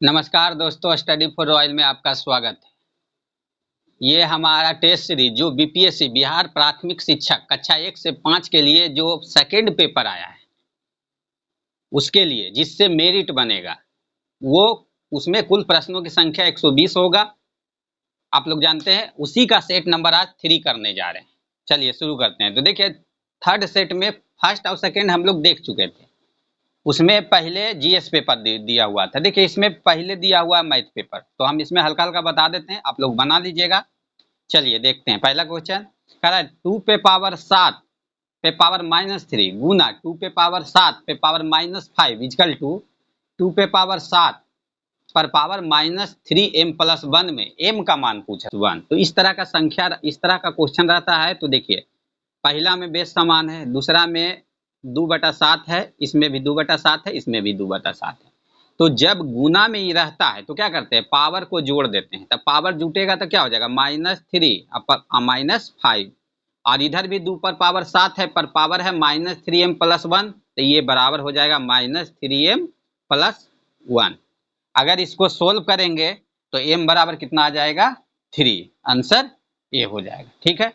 नमस्कार दोस्तों, study for royal में आपका स्वागत है। ये हमारा टेस्ट सीरीज जो बीपीएससी बिहार प्राथमिक शिक्षक कक्षा 1 से 5 के लिए जो सेकंड पेपर आया है उसके लिए जिससे मेरिट बनेगा वो उसमें कुल प्रश्नों की संख्या 120 होगा। आप लोग जानते हैं उसी का सेट नंबर आज 3 करने जा रहे हैं। चलिए शुरू करते हैं। तो देखिए थर्ड सेट में फर्स्ट और सेकेंड हम लोग देख चुके थे। उसमें पहले जीएस पेपर दिया हुआ था। देखिए इसमें पहले दिया हुआ मैथ पेपर, तो हम इसमें हल्का हल्का बता देते हैं, आप लोग बना लीजिएगा। चलिए देखते हैं पहला क्वेश्चन। कह रहा है 2 पे पावर 7 पे पावर -3 गुना 2 पे पावर 7 पे पावर -5 इजकल टू 2 पे पावर 7 पर पावर -3m+1 में m का मान पूछा 1। तो इस तरह का संख्या, इस तरह का क्वेश्चन रहता है। तो देखिए पहला में बेस समान है, दूसरा में 2/7 है, इसमें भी 2/7 है, इसमें भी 2/7 है। तो जब गुना में ये रहता है तो क्या करते हैं, पावर को जोड़ देते हैं। तब पावर जुटेगा तो क्या हो जाएगा -3 -5, और इधर भी 2 पर पावर 7 है, पर पावर है -3m+1, तो ये बराबर हो जाएगा -3m+1। अगर इसको सोल्व करेंगे तो m बराबर कितना आ जाएगा 3, आंसर ये हो जाएगा। ठीक है।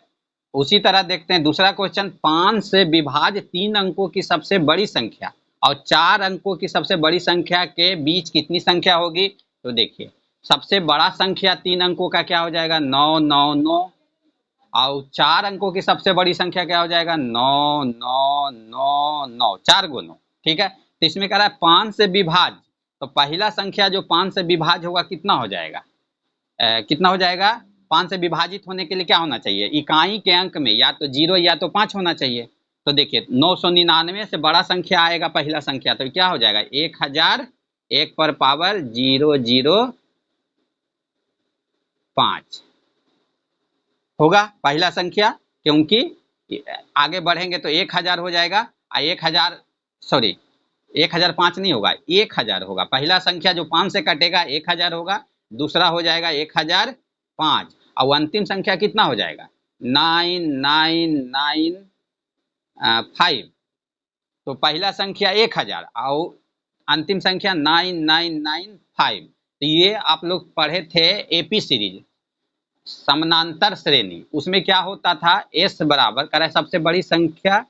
उसी तरह देखते हैं दूसरा क्वेश्चन। 5 से विभाज्य 3 अंकों की सबसे बड़ी संख्या और 4 अंकों की सबसे बड़ी संख्या के बीच कितनी संख्या होगी। तो देखिए सबसे बड़ा संख्या 3 अंकों का क्या हो जाएगा 9 9 9, और 4 अंकों की सबसे बड़ी संख्या क्या हो जाएगा 9 9 9 9, 4 गुना। ठीक है। तो इसमें कह रहा है 5 से विभाज्य, तो पहला संख्या जो 5 से विभाज्य होगा कितना हो जाएगा, कितना हो जाएगा। 5 से विभाजित होने के लिए क्या होना चाहिए, इकाई के अंक में या तो 0 या तो 5 होना चाहिए। तो देखिए 999 से बड़ा संख्या आएगा पहला संख्या, तो क्या हो जाएगा 1000 1 पर पावर 005 होगा पहला संख्या, क्योंकि आगे बढ़ेंगे तो 1000 हो जाएगा। 1005 नहीं होगा, 1000 होगा। पहला संख्या जो 5 से कटेगा 1000 होगा, दूसरा हो जाएगा 1005, और अंतिम संख्या कितना हो जाएगा 9995। तो पहला संख्या 1000 और अंतिम संख्या 9995। तो ये आप लोग पढ़े थे एपी सीरीज समानांतर श्रेणी, उसमें क्या होता था एस बराबर करे सबसे बड़ी संख्या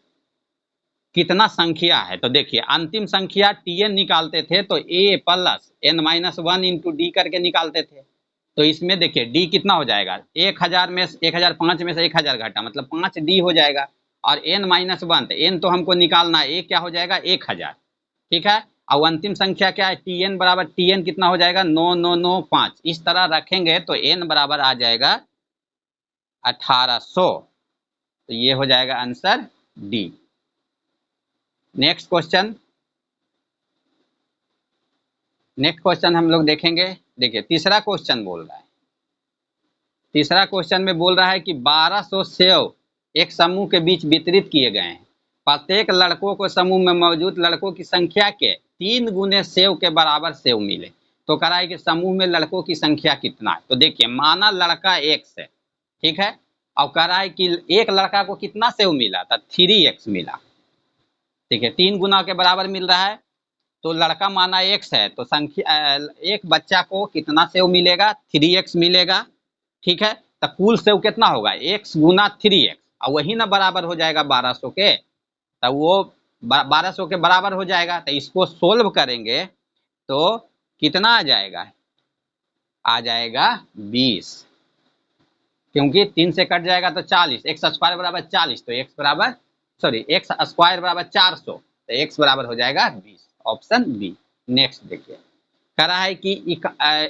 कितना संख्या है। तो देखिए अंतिम संख्या tn निकालते थे तो a plus n-1 into D करके निकालते थे। तो इसमें देखिए d कितना हो जाएगा 1000 में 1005 में से 1000 घटा मतलब 5d हो जाएगा, और n-1 तो n तो हमको निकालना है, a क्या हो जाएगा 1000। ठीक है। और अंतिम संख्या क्या है tn बराबर tn कितना हो जाएगा 9995। इस तरह रखेंगे तो n बराबर आ जाएगा 1800। तो ये हो जाएगा आंसर डी। नेक्स्ट क्वेश्चन हम लोग देखेंगे। देखिए तीसरा क्वेश्चन बोल रहा है, तीसरा क्वेश्चन में बोल रहा है कि 1200 सेव एक समूह के बीच वितरित किए गए हैं। प्रत्येक लड़कों को समूह में मौजूद लड़कों की संख्या के 3 गुने सेव के बराबर सेव मिले। तो कह रहा है कि समूह में लड़कों की संख्या कितना है। तो देखिए माना लड़का x है, ठीक है, और कह रहा है कि एक लड़का को कितना सेव मिला था 3x मिला। ठीक है, 3 गुना के बराबर मिल रहा है। तो लड़का माना x है, तो संख्या एक बच्चा को कितना सेव मिलेगा 3x मिलेगा। ठीक है, तो कुल सेव कितना होगा x गुना 3x, और वही ना बराबर हो जाएगा 1200 के, तो वो 1200 के बराबर हो जाएगा। तो इसको सोल्व करेंगे तो कितना आ जाएगा 20, क्योंकि 3 से कट जाएगा तो 40, x स्क्वायर बराबर 40, तो x बराबर x स्क्वायर बराबर 400, तो x बराबर हो जाएगा 20, ऑप्शन बी। नेक्स्ट देखिए कह रहा है कि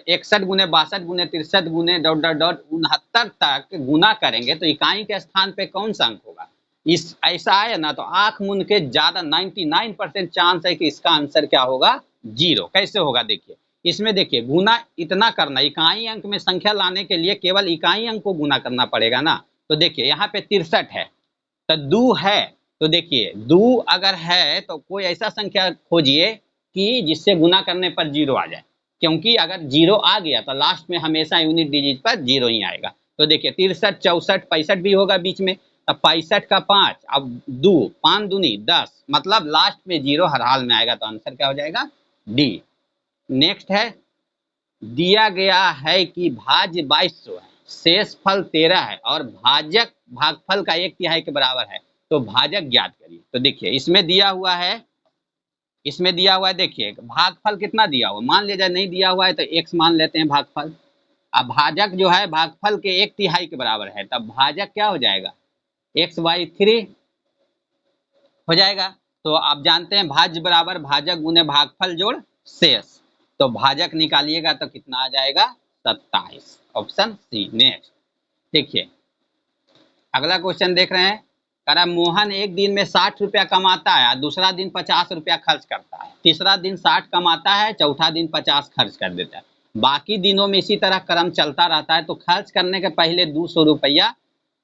61 गुने 62 गुने 63 गुने ... 69 तक गुना करेंगे तो इकाई के स्थान पे कौन सा अंक होगा। इस ऐसा है ना, तो आंख मूंद के ज्यादा 99% चांस है कि इसका आंसर क्या होगा 0। कैसे होगा देखिए, इसमें देखिए गुना इतना करना, इकाई अंक में संख्या लाने के लिए केवल इकाई अंक को गुना करना पड़ेगा ना। तो देखिए यहाँ पे 63 है तो 2 है, तो देखिए 2 अगर है तो कोई ऐसा संख्या खोजिए कि जिससे गुना करने पर 0 आ जाए, क्योंकि अगर 0 आ गया तो लास्ट में हमेशा यूनिट डिजिट पर 0 ही आएगा। तो देखिए 63 64 65 भी होगा बीच में, अब 65 का 5, अब 2 5 दूनी 10, मतलब लास्ट में 0 हर हाल में आएगा। तो आंसर क्या हो जाएगा डी। नेक्स्ट है दिया गया है कि भाज्य 2200 है, शेष फल 13 है और भाजक भागफल का 1/3 के बराबर है, तो भाजक ज्ञात करिए। तो देखिए इसमें दिया हुआ है, देखिए भागफल कितना दिया हुआ, मान लिया जाए नहीं दिया हुआ है तो x मान लेते हैं भागफल। अब भाजक जो है भागफल के 1/3 के बराबर है, तब भाजक क्या हो जाएगा, x/3 हो जाएगा। तो आप जानते हैं भाज्य बराबर भाजक गुने भागफल जोड़ शेष, तो भाजक निकालिएगा तो कितना आ जाएगा, 27, ऑप्शन सी। नेक्स्ट देखिए अगला क्वेश्चन देख रहे हैं, कह रहा मोहन एक दिन में 60 रुपया कमाता है, दूसरा दिन 50 रुपया खर्च करता है, तीसरा दिन 60 कमाता है, चौथा दिन 50 खर्च कर देता है, बाकी दिनों में इसी तरह क्रम चलता रहता है, तो खर्च करने के पहले 200 रुपया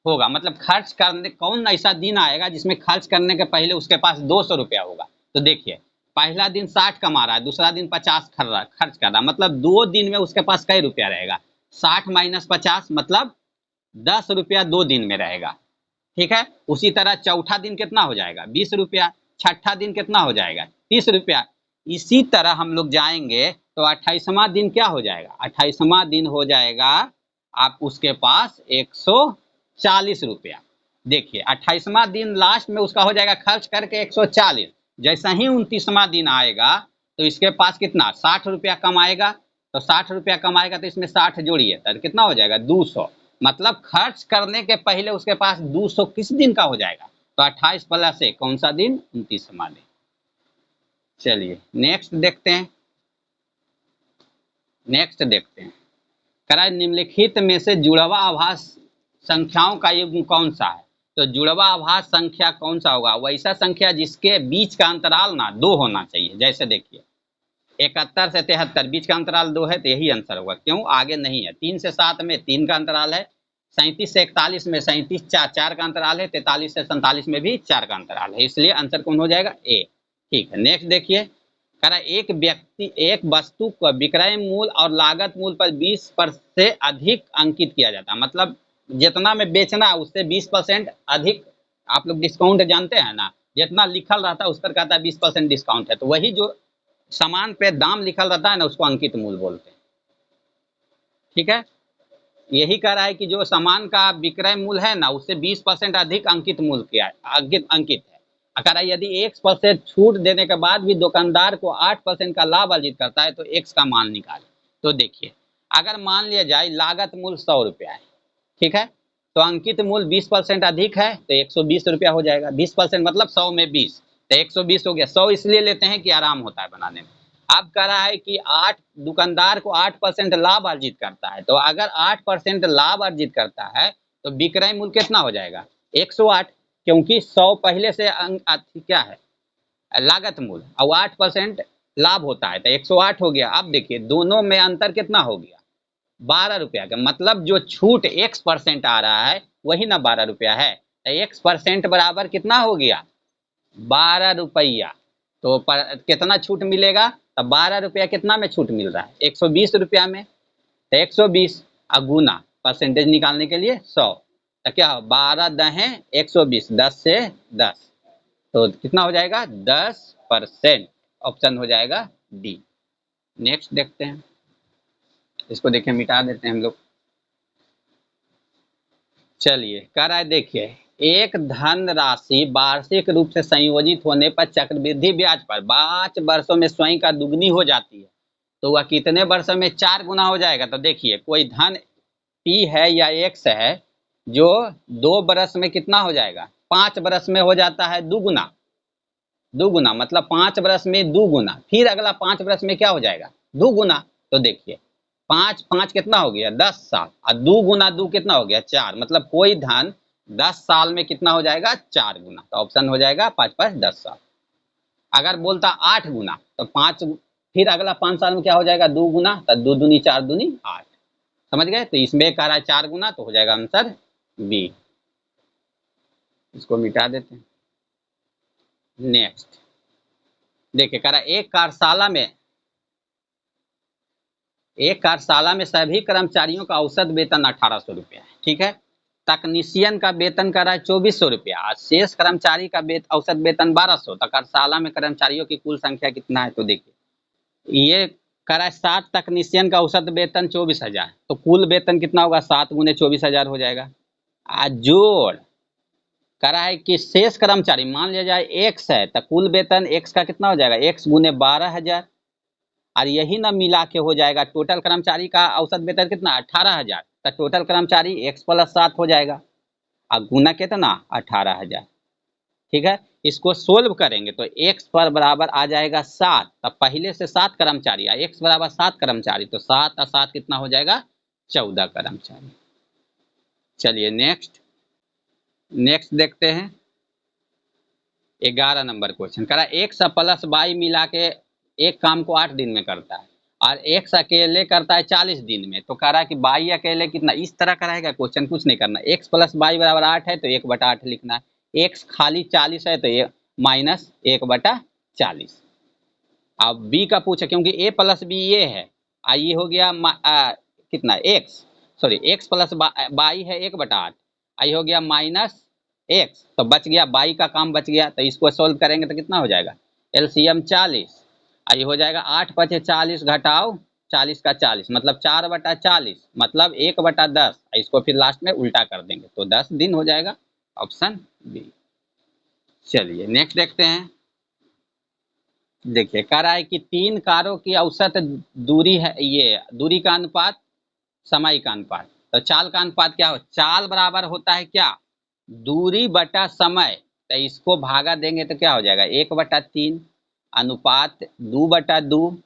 होगा। मतलब खर्च करने, कौन ऐसा दिन आएगा जिसमें खर्च करने के पहले उसके पास 200 रुपया होगा। तो देखिए पहला दिन 60 कमा रहा है, दूसरा दिन 50 खर्च कर रहा है, मतलब 2 दिन में उसके पास कई रुपया रहेगा, 60 - 50 मतलब 10 रुपया 2 दिन में रहेगा। ठीक है, उसी तरह चौथा दिन कितना हो जाएगा, 20 रुपया, छठा दिन कितना हो जाएगा, 30 रुपया। इसी तरह हम लोग जाएंगे तो 28वां दिन क्या हो जाएगा, 28वां दिन हो जाएगा आप उसके पास 140 रुपया। देखिए 28वां दिन लास्ट में उसका हो जाएगा खर्च करके 140, जैसा ही 29वां दिन आएगा तो इसके पास कितना 60 रुपया कमाएगा, तो 60 रुपया कमाएगा तो इसमें 60 जोड़िए तो कितना हो जाएगा 200, मतलब खर्च करने के पहले उसके पास 200 किस दिन का हो जाएगा, तो 28 प्लस 1 कौन सा दिन, 29वां दिन। चलिए नेक्स्ट देखते हैं, निम्नलिखित में से जुड़वा आभास संख्याओं का युग्म कौन सा है, तो जुड़वा आभास संख्या कौन सा होगा, वैसा संख्या जिसके बीच का अंतराल ना 2 होना चाहिए। जैसे देखिए 71 से 73 बीच का अंतराल 2 है, तो यही आंसर होगा, क्यों आगे नहीं है। 3 से 7 में 3 का अंतराल है, 37 से 41 में 37 4 का अंतराल है, 43 से 47 में भी 4 का अंतराल है, इसलिए आंसर कौन हो जाएगा, ए। ठीक है, नेक्स्ट देखिए, कह रहा एक वस्तु को विक्रय मूल्य और लागत मूल्य पर 20% से अधिक अंकित किया जाता है, मतलब जितना में बेचना है उससे 20% अधिक, आप लोग डिस्काउंट जानते हैं ना, जितना लिखल रहता है उस पर कहता है 20% डिस्काउंट है, तो वही जो सामान पे दाम लिखल रहता है ना उसको अंकित मूल्य बोलते हैं। ठीक है, यही कह रहा है कि जो सामान का विक्रय मूल्य है ना उससे 20% अधिक अंकित मूल्य किया है, अंकित है। अगर यदि 1% छूट देने के बाद भी दुकानदार को 8% का लाभ अर्जित करता है तो x का मान निकाले। तो देखिए अगर मान लिया जाए लागत मूल्य 100 रुपया है, ठीक है, तो अंकित मूल्य 20% अधिक है तो 120 रुपया हो जाएगा, 20% मतलब 100 में 20 तो 120 हो गया। 100 इसलिए लेते हैं कि आराम होता है बनाने में। अब कह रहा है कि 8 दुकानदार को 8% लाभ अर्जित करता है, तो अगर 8% लाभ अर्जित करता है तो विक्रय मूल्य कितना हो जाएगा 108, क्योंकि 100 पहले से क्या है लागत मूल्य और 8% लाभ होता है तो 108 हो गया। अब देखिए दोनों में अंतर कितना हो गया 12 रुपया का, मतलब जो छूट x% आ रहा है वही ना 12 रुपया है, तो x% बराबर कितना हो गया 12 रुपया। तो कितना छूट मिलेगा, तो 12 रुपया कितना में छूट मिल रहा है 120 रुपया में, तो 120 गुना परसेंटेज निकालने के लिए 100, तो क्या हो 12 दहें 120, 10 से 10, तो कितना हो जाएगा 10%, ऑप्शन हो जाएगा डी। नेक्स्ट देखते हैं, इसको देखें मिटा देते हैं हम लोग। चलिए कह रहा है देखिए एक धन राशि वार्षिक रूप से संयोजित होने पर चक्रवृद्धि ब्याज पर 5 वर्षों में स्वयं का दुगनी हो जाती है, तो वह कितने वर्षों में 4 गुना हो जाएगा। तो देखिए कोई धन P है या X है जो 2 बरस में कितना हो जाएगा 5 बरस में हो जाता है दुगुना, मतलब 5 बरस में 2 गुना, फिर अगला 5 बरस में क्या हो जाएगा 2 गुना। तो देखिए 5 5 कितना हो गया 10 साल और 2 गुना 2 कितना हो गया 4, मतलब कोई धन 10 साल में कितना हो जाएगा 4 गुना, तो ऑप्शन हो जाएगा 5 5 10 साल। अगर बोलता 8 गुना तो 5, फिर अगला 5 साल में क्या हो जाएगा 2 गुना, तो 2 दूनी 4 दूनी 8, समझ गए। तो इसमें कह रहा है 4 गुना, तो हो जाएगा आंसर बी। इसको मिटा देते हैं। नेक्स्ट देखिए कह रहा है एक कार्यशाला में सभी कर्मचारियों का औसत वेतन 1800 रुपया है, ठीक है, तकनीशियन का वेतन कर रहा है 2400 रुपया और शेष कर्मचारी का औसत वेतन 1200, तो कार्यशाला में कर्मचारियों की कुल संख्या कितना है, तो देखिए ये कह रहा है 60 तकनीशियन का औसत वेतन 24,000, तो कुल वेतन कितना होगा? 7 गुने 24,000 हो जाएगा। आज जोड़ कह रहा है कि शेष कर्मचारी मान लिया जाए एक्स है, तो कुल वेतन एक्स का कितना हो जाएगा? एक्स गुने 12,000, और यही ना मिला के हो जाएगा टोटल कर्मचारी का औसत वेतन कितना? 18,000, तो टोटल कर्मचारी एक्स प्लस 7 हो जाएगा, और गुना कितना? 18,000। ठीक है, इसको सोल्व करेंगे तो x पर बराबर आ जाएगा 7, तब पहले से 7 कर्मचारी आए, x बराबर 7 कर्मचारी, तो 7 और 7 कितना हो जाएगा? 14 कर्मचारी। चलिए नेक्स्ट देखते हैं 11 नंबर क्वेश्चन। कह रहा है एक्स प्लस वाई मिला के एक काम को 8 दिन में करता है, और एक्स अकेले करता है 40 दिन में। तो कह रहा है कि वाई अकेले कितना? इस तरह का रहेगा क्वेश्चन, कुछ नहीं करना। एक्स प्लस वाई बराबर 8 है तो 1/8 लिखना है, एक्स खाली 40 है तो ये माइनस 1/40। अब बी का पूछा, क्योंकि ए प्लस बी ये है, ये हो गया कितना? X, sorry x plus y है 1/8, आई हो गया माइनस एक्स, तो बच गया वाई का काम बच गया। तो इसको सोल्व करेंगे तो कितना हो जाएगा? एलसीएम 40, आई हो जाएगा 8 पचे 40 घटाओ 40 का 40, मतलब 4/40, मतलब 1/10। इसको फिर लास्ट में उल्टा कर देंगे तो 10 दिन हो जाएगा, ऑप्शन बी। चलिए नेक्स्ट देखते हैं। देखिए कह रहा है कि 3 कारों की औसत दूरी है, ये दूरी का अनुपात समय का अनुपात। तो चाल का अनुपात क्या हो? चाल बराबर होता है क्या? दूरी बटा समय, तो इसको भागा देंगे तो क्या हो जाएगा? 1/3, अनुपात 2/2,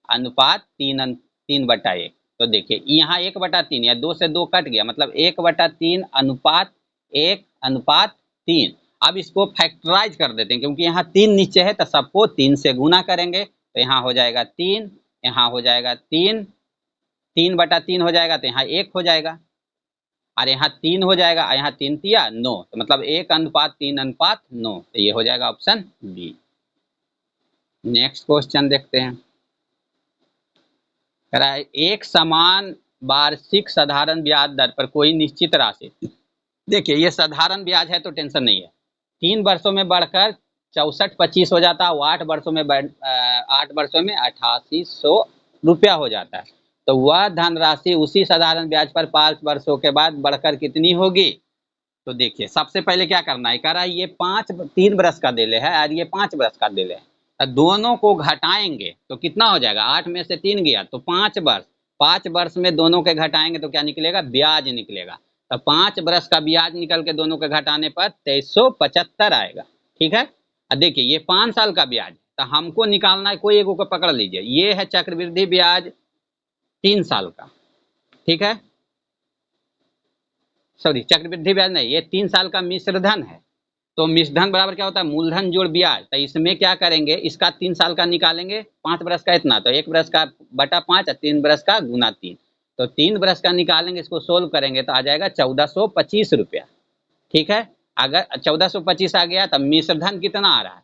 अनुपात 3/1। तो देखिए यहाँ 1/3 या 2 से 2 कट गया, मतलब 1/3 अनुपात 1/3। अब इसको फैक्टराइज कर देते हैं, क्योंकि यहाँ 3 नीचे है तो सबको 3 से गुना करेंगे, तो यहाँ हो जाएगा 3, यहाँ हो जाएगा 3, 3/3 हो जाएगा, तो यहाँ 1 हो जाएगा, और यहाँ 3 हो जाएगा, यहाँ 3 तिया 9, तो मतलब 1/3/9, तो ये हो जाएगा ऑप्शन बी। नेक्स्ट क्वेश्चन देखते हैं। कह रहा है एक समान वार्षिक साधारण ब्याज दर पर कोई निश्चित राशि। देखिए ये साधारण ब्याज है तो टेंशन नहीं है, 3 वर्षों में बढ़कर 6425 हो जाता है, 8 वर्षों में 8800 रुपया हो जाता है। तो वह धनराशि उसी साधारण ब्याज पर 5 वर्षों के बाद बढ़कर कितनी होगी? तो देखिए सबसे पहले क्या करना है, कह रहा है ये 3 बरस का दिले है और ये 5 बरस का दिले है, तो दोनों को घटाएंगे तो कितना हो जाएगा? 8 में से 3 गया तो 5 वर्ष, 5 वर्ष में दोनों के घटाएंगे तो क्या निकलेगा? ब्याज निकलेगा। तो 5 बरस का ब्याज निकल के दोनों के घटाने पर 2375 आएगा। ठीक है, अब देखिए ये 5 साल का ब्याज, तो हमको निकालना है, कोई एक को पकड़ लीजिए, ये है चक्रवृद्धि ब्याज 3 साल का। ठीक है, सॉरी चक्रवृद्धि ब्याज नहीं, ये 3 साल का मिश्र धन है। तो मिश्र धन बराबर क्या होता है? मूलधन जोड़ ब्याज। तो इसमें क्या करेंगे, इसका 3 साल का निकालेंगे, 5 बरस का इतना, तो 1 बरस का बटा 5 और 3 बरस का गुना 3, तो 3 बरस का निकालेंगे, इसको सोल्व करेंगे तो आ जाएगा 1425 रुपया। ठीक है, अगर 1425 आ गया तो मिश्र धन कितना आ रहा है?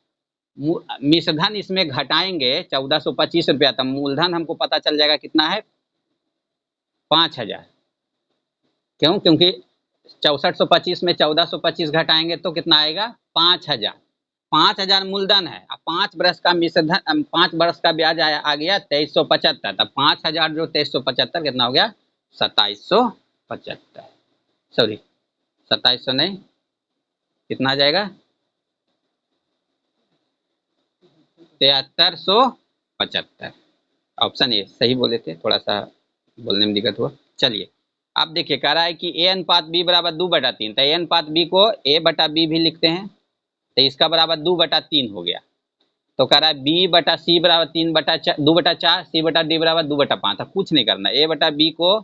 मिश्र धन इसमें घटाएंगे 1425 रुपया, तो मूलधन हमको पता चल जाएगा कितना है? 5,000। क्यों? क्योंकि 6425 में 1425 घटाएंगे तो कितना आएगा? 5,000। 5,000 मूलधन है, अब 5 बरस का मिश्र धन, 5 बरस का ब्याज आ गया 2375, तब 5,000 जो 2375 कितना हो गया? 2775, सॉरी 2700 नहीं, कितना आ जाएगा? 7375। ऑप्शन ए सही बोले थे, थोड़ा सा बोलने में दिक्कत हुआ। चलिए अब देखिए कह रहा है कि ए अनुपात बी बराबर 2/3, तो ए अनुपात बी को ए बटा बी भी लिखते हैं, तो इसका बराबर 2/3 हो गया। तो कह रहा है बी बटा सी बराबर 2/4, सी बटा डी बराबर 2/5। तो कुछ नहीं करना, ए बटा बी को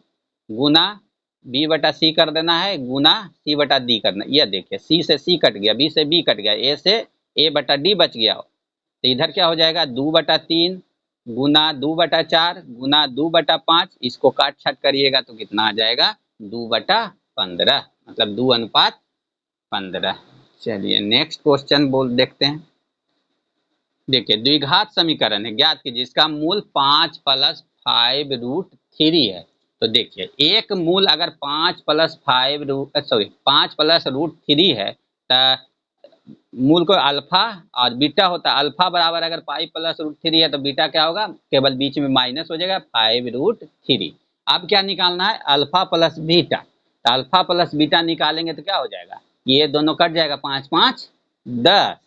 गुना बी बटा सी कर देना है, गुना सी बटा डी करना। यह देखिए सी से सी कट गया, बी से बी कट गया, ए से ए बटा डी बच गया, तो इधर क्या हो जाएगा? 2/3 गुना 2/4 गुना 2/5, इसको काट छाट करिएगा तो कितना आ जाएगा? 2/15, मतलब 2:15। चलिए नेक्स्ट क्वेश्चन बोल देखते हैं। देखिए द्विघात समीकरण है, ज्ञात कीजिए इसका मूल 5 + 5√3 है। तो देखिए एक मूल अगर 5 + 5 √3 है, तो मूल को अल्फा और बीटा होता है। अल्फा बराबर अगर पाई प्लस रूट थ्री है तो बीटा क्या होगा, केवल बीच में माइनस हो जाएगा 5√3। अब क्या निकालना है, अल्फा प्लस बीटा। तो अल्फा प्लस बीटा निकालेंगे तो क्या हो जाएगा, ये दोनों कट जाएगा, 5 5 10।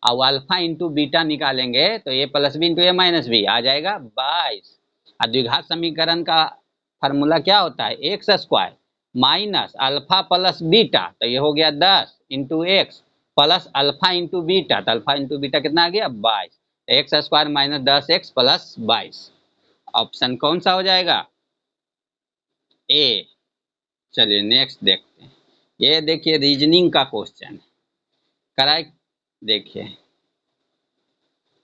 और अल्फा इंटू बीटा निकालेंगे तो ए प्लस बी इंटू ए माइनस बी आ जाएगा 22। और द्विघात समीकरण का फार्मूला क्या होता है, x square minus alpha plus beta, तो ये हो गया 10 into x plus alpha into beta, तो अल्फा इंटू बीटा कितना आ गया 22। X square minus 10x plus 22, option कौन सा हो जाएगा, ए। चलिए नेक्स्ट देखते हैं। ये देखिए रीजनिंग का क्वेश्चन है, कराए देखिए,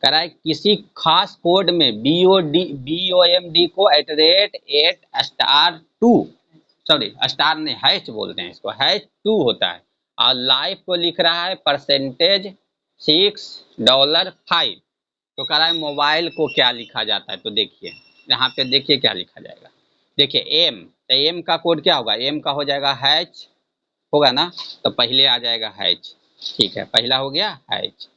कराए किसी खास कोड में BOMD को @8*2, सॉरी स्टार नहीं हैश बोलते हैं इसको, #2 होता है, और लाइफ को लिख रहा है $6.5। तो कह रहा है मोबाइल को क्या लिखा जाता है, तो देखिए यहाँ पे देखिए क्या लिखा जाएगा। देखिए एम, तो एम का कोड क्या होगा, एम का हो जाएगा हैच होगा ना, तो पहले आ जाएगा हैच, ठीक है, पहला हो गया हैच।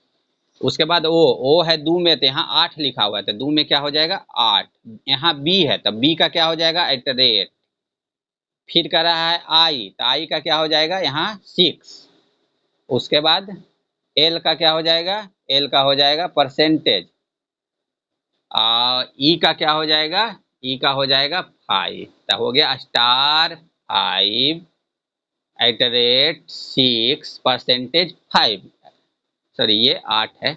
उसके बाद ओ है दो में, तो यहाँ 8 लिखा हुआ है, तो दो में क्या हो जाएगा 8। यहाँ बी है तो बी का क्या हो जाएगा @। फिर कर रहा है आई, तो आई का क्या हो जाएगा यहाँ 6। उसके बाद एल का क्या हो जाएगा, एल का हो जाएगा परसेंटेज, ई का क्या हो जाएगा, ई का हो जाएगा 5। तो हो गया *5 @6%5, सॉरी ये 8 है,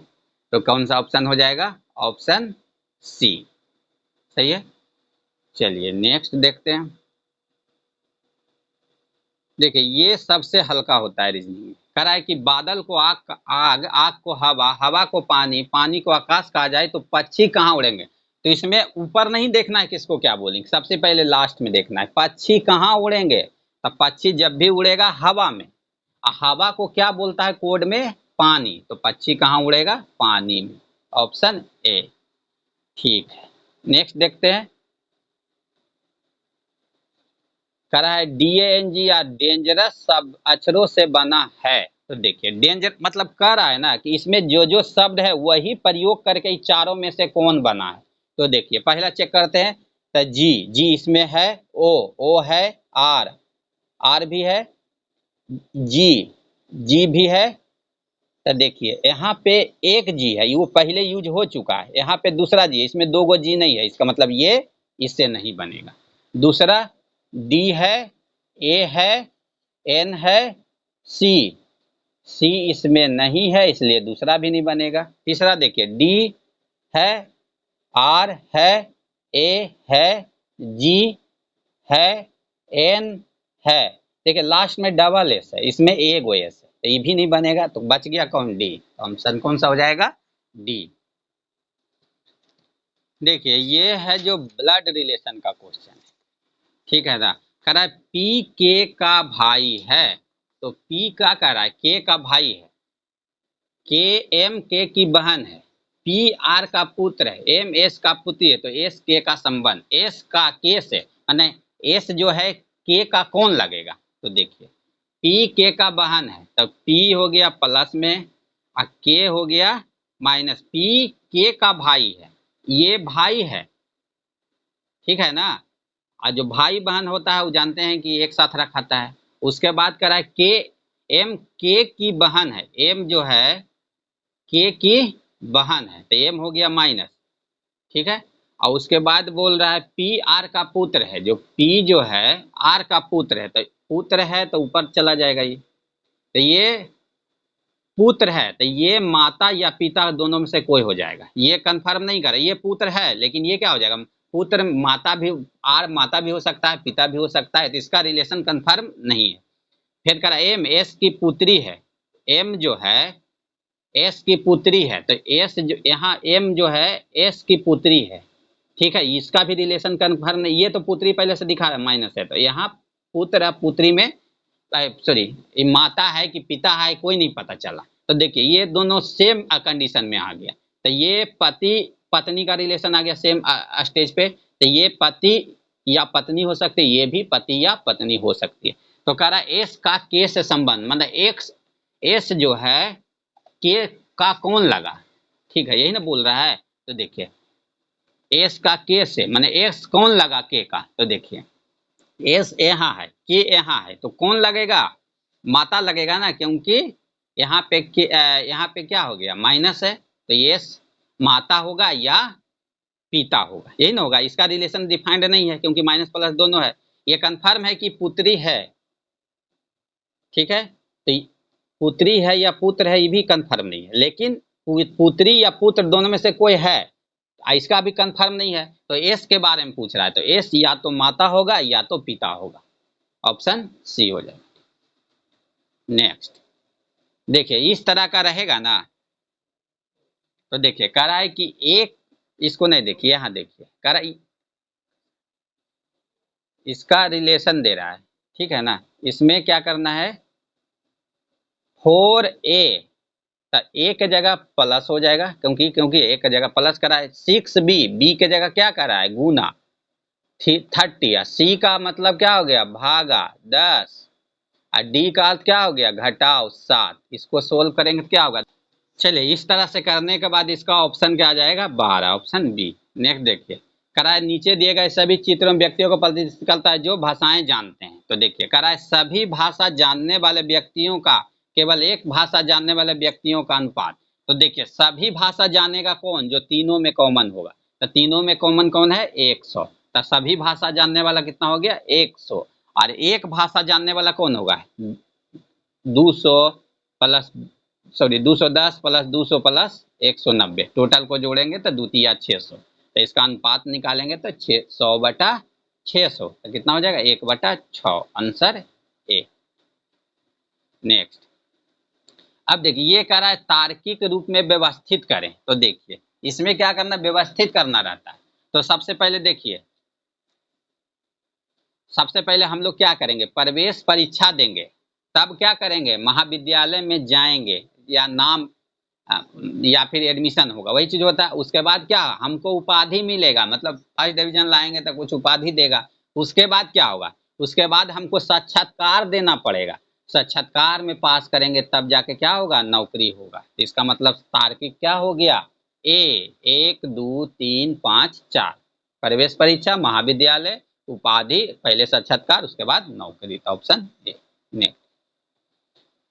तो कौन सा ऑप्शन हो जाएगा, ऑप्शन सी, सही है। चलिए नेक्स्ट देखते हैं। देखिए ये सबसे हल्का होता है रीजनिंग में, कह रहा है कि बादल को आग, आग को हवा, हवा को पानी, पानी को आकाश कहा जाए तो पक्षी कहाँ उड़ेंगे। तो इसमें ऊपर नहीं देखना है किसको क्या बोलेंगे, सबसे पहले लास्ट में देखना है पक्षी कहाँ उड़ेंगे। तो पक्षी जब भी उड़ेगा हवा में, हवा को क्या बोलता है कोड में, पानी, तो पक्षी कहाँ उड़ेगा, पानी में, ऑप्शन ए, ठीक है। नेक्स्ट देखते हैं। कह रहा है DANG या डेंजरस सब अक्षरों से बना है। तो देखिए डेंजर मतलब कह रहा है ना कि इसमें जो जो शब्द है वही प्रयोग करके इस चारों में से कौन बना है। तो देखिए पहला चेक करते हैं, तो जी, जी इसमें है, ओ है, आर भी है, जी, जी भी है। तो देखिए यहाँ पे एक जी है, वो पहले यूज हो चुका है, यहाँ पे दूसरा जी है, इसमें दो गो जी नहीं है, इसका मतलब ये इससे नहीं बनेगा। दूसरा डी है, ए है, एन है, सी, सी इसमें नहीं है इसलिए दूसरा भी नहीं बनेगा। तीसरा देखिए डी है, आर है, ए है, जी है, एन है। देखिए लास्ट में डबल एस है, इसमें ए गो एस है, तो ये भी नहीं बनेगा, तो बच गया कौन, डी। ऑप्शन कौन सा हो जाएगा, डी। देखिए ये है जो ब्लड रिलेशन का क्वेश्चन है, ठीक है ना। कह रहा है पी के का भाई है, तो पी का कह रहा है के का भाई है, के एम के की बहन है, पी आर का पुत्र है, एम एस का पुत्री है, तो एस के का संबंध, एस का के से, यानी एस जो है के का कौन लगेगा। तो देखिए पी के का बहन है, तो पी हो गया प्लस में और के हो गया माइनस, पी के का भाई है, ये भाई है, ठीक है ना। और जो भाई बहन होता है वो जानते हैं कि एक साथ रखाता है। उसके बाद कह रहा है के एम के की बहन है, एम जो है के की बहन है, तो एम हो गया माइनस, ठीक है। और उसके बाद बोल रहा है पी आर का पुत्र है, जो पी जो है आर का पुत्र है, तो पुत्र है तो ऊपर चला जाएगा ये, तो ये पुत्र है, तो ये माता या पिता दोनों में से कोई हो जाएगा, ये कंफर्म नहीं कर, ये पुत्र है लेकिन ये क्या हो जाएगा, पुत्र माता भी, आर माता भी हो सकता है पिता भी हो सकता है, तो इसका रिलेशन कंफर्म नहीं है। फिर कह रहा एम एस की पुत्री है, एम जो है एस की पुत्री है, तो एस जो यहाँ एम जो है एस की पुत्री है, ठीक है, इसका भी रिलेशन कंफर्म नहीं, ये तो पुत्री पहले से दिखा रहा है माइनस है, तो यहाँ पुत्र पुत्री में सॉरी माता है कि पिता है कोई नहीं पता चला। तो देखिए ये दोनों सेम कंडीशन में आ गया, तो ये पति पत्नी का रिलेशन आ गया सेम स्टेज पे, तो ये पति या पत्नी हो सकती है, ये भी पति या पत्नी हो सकती है। तो कह रहा है एस का के से संबंध, मतलब एक्स एस जो है के का कौन लगा, ठीक है, यही ना बोल रहा है। तो देखिए एस का के से माने एस कौन लगा के का, तो देखिए एस यहाँ है के यहाँ है तो कौन लगेगा, माता लगेगा ना, क्योंकि यहाँ पे यहाँ पे क्या हो गया माइनस है, तो एस माता होगा या पिता होगा, यही ना होगा। इसका रिलेशन डिफाइंड नहीं है क्योंकि माइनस प्लस दोनों है। ये कंफर्म है कि पुत्री है, ठीक है, तो पुत्री है या पुत्र है ये भी कंफर्म नहीं है, लेकिन पुत्री या पुत्र दोनों में से कोई है, इसका भी कंफर्म नहीं है। तो एस के बारे में पूछ रहा है, तो एस या तो माता होगा या तो पिता होगा, ऑप्शन सी हो जाएगा। नेक्स्ट देखिए इस तरह का रहेगा ना, तो देखिए कह रहा है कि एक, इसको नहीं देखिए, यहाँ देखिए कह रहा है इसका रिलेशन दे रहा है, ठीक है ना, इसमें क्या करना है 4a, तो ए के जगह प्लस हो जाएगा, क्योंकि ए के जगह प्लस करा है। 6b, बी के जगह क्या करा है गुना 30, सी का मतलब क्या हो गया भागा 10, और डी का अर्थ क्या हो गया घटाओ 7। इसको सोल्व करेंगे तो क्या होगा, चलिए इस तरह से करने के बाद इसका ऑप्शन क्या आ जाएगा 12, ऑप्शन बी। नेक्स्ट देखिए करा है नीचे दिए गए सभी चित्रों में व्यक्तियों को प्रतिनिधित्व करता है जो भाषाएं जानते हैं, तो देखिए करा है सभी भाषा जानने वाले व्यक्तियों का केवल एक भाषा जानने वाले व्यक्तियों का अनुपात। तो देखिए सभी भाषा जानेगा कौन, जो तीनों में कॉमन होगा, तो तीनों में कॉमन कौन है 100, तो सभी भाषा जानने वाला कितना हो गया 100, और एक भाषा जानने वाला कौन होगा 200 प्लस 210 प्लस 200 प्लस 190, टोटल को जोड़ेंगे तो द्वितीय 600, तो इसका अनुपात निकालेंगे तो 100/600, तो कितना हो जाएगा 1/6, आंसर ए। नेक्स्ट अब देखिए ये कह रहा है तार्किक रूप में व्यवस्थित करें, तो देखिए इसमें क्या करना व्यवस्थित करना रहता है। तो सबसे पहले देखिए, सबसे पहले हम लोग क्या करेंगे प्रवेश परीक्षा देंगे, तब क्या करेंगे महाविद्यालय में जाएंगे या नाम या फिर एडमिशन होगा, वही चीज होता है। उसके बाद क्या हमको उपाधि मिलेगा, मतलब फर्स्ट डिवीजन लाएंगे तो कुछ उपाधि देगा। उसके बाद क्या होगा, उसके बाद हमको साक्षात्कार देना पड़ेगा, साक्षात्कार में पास करेंगे तब जाके क्या होगा नौकरी होगा। तो इसका मतलब तार्किक क्या हो गया ए, 1 2 3 5 4, प्रवेश परीक्षा महाविद्यालय उपाधि पहले साक्षात्कार उसके बाद नौकरी, तो ऑप्शन ए। नेक्स्ट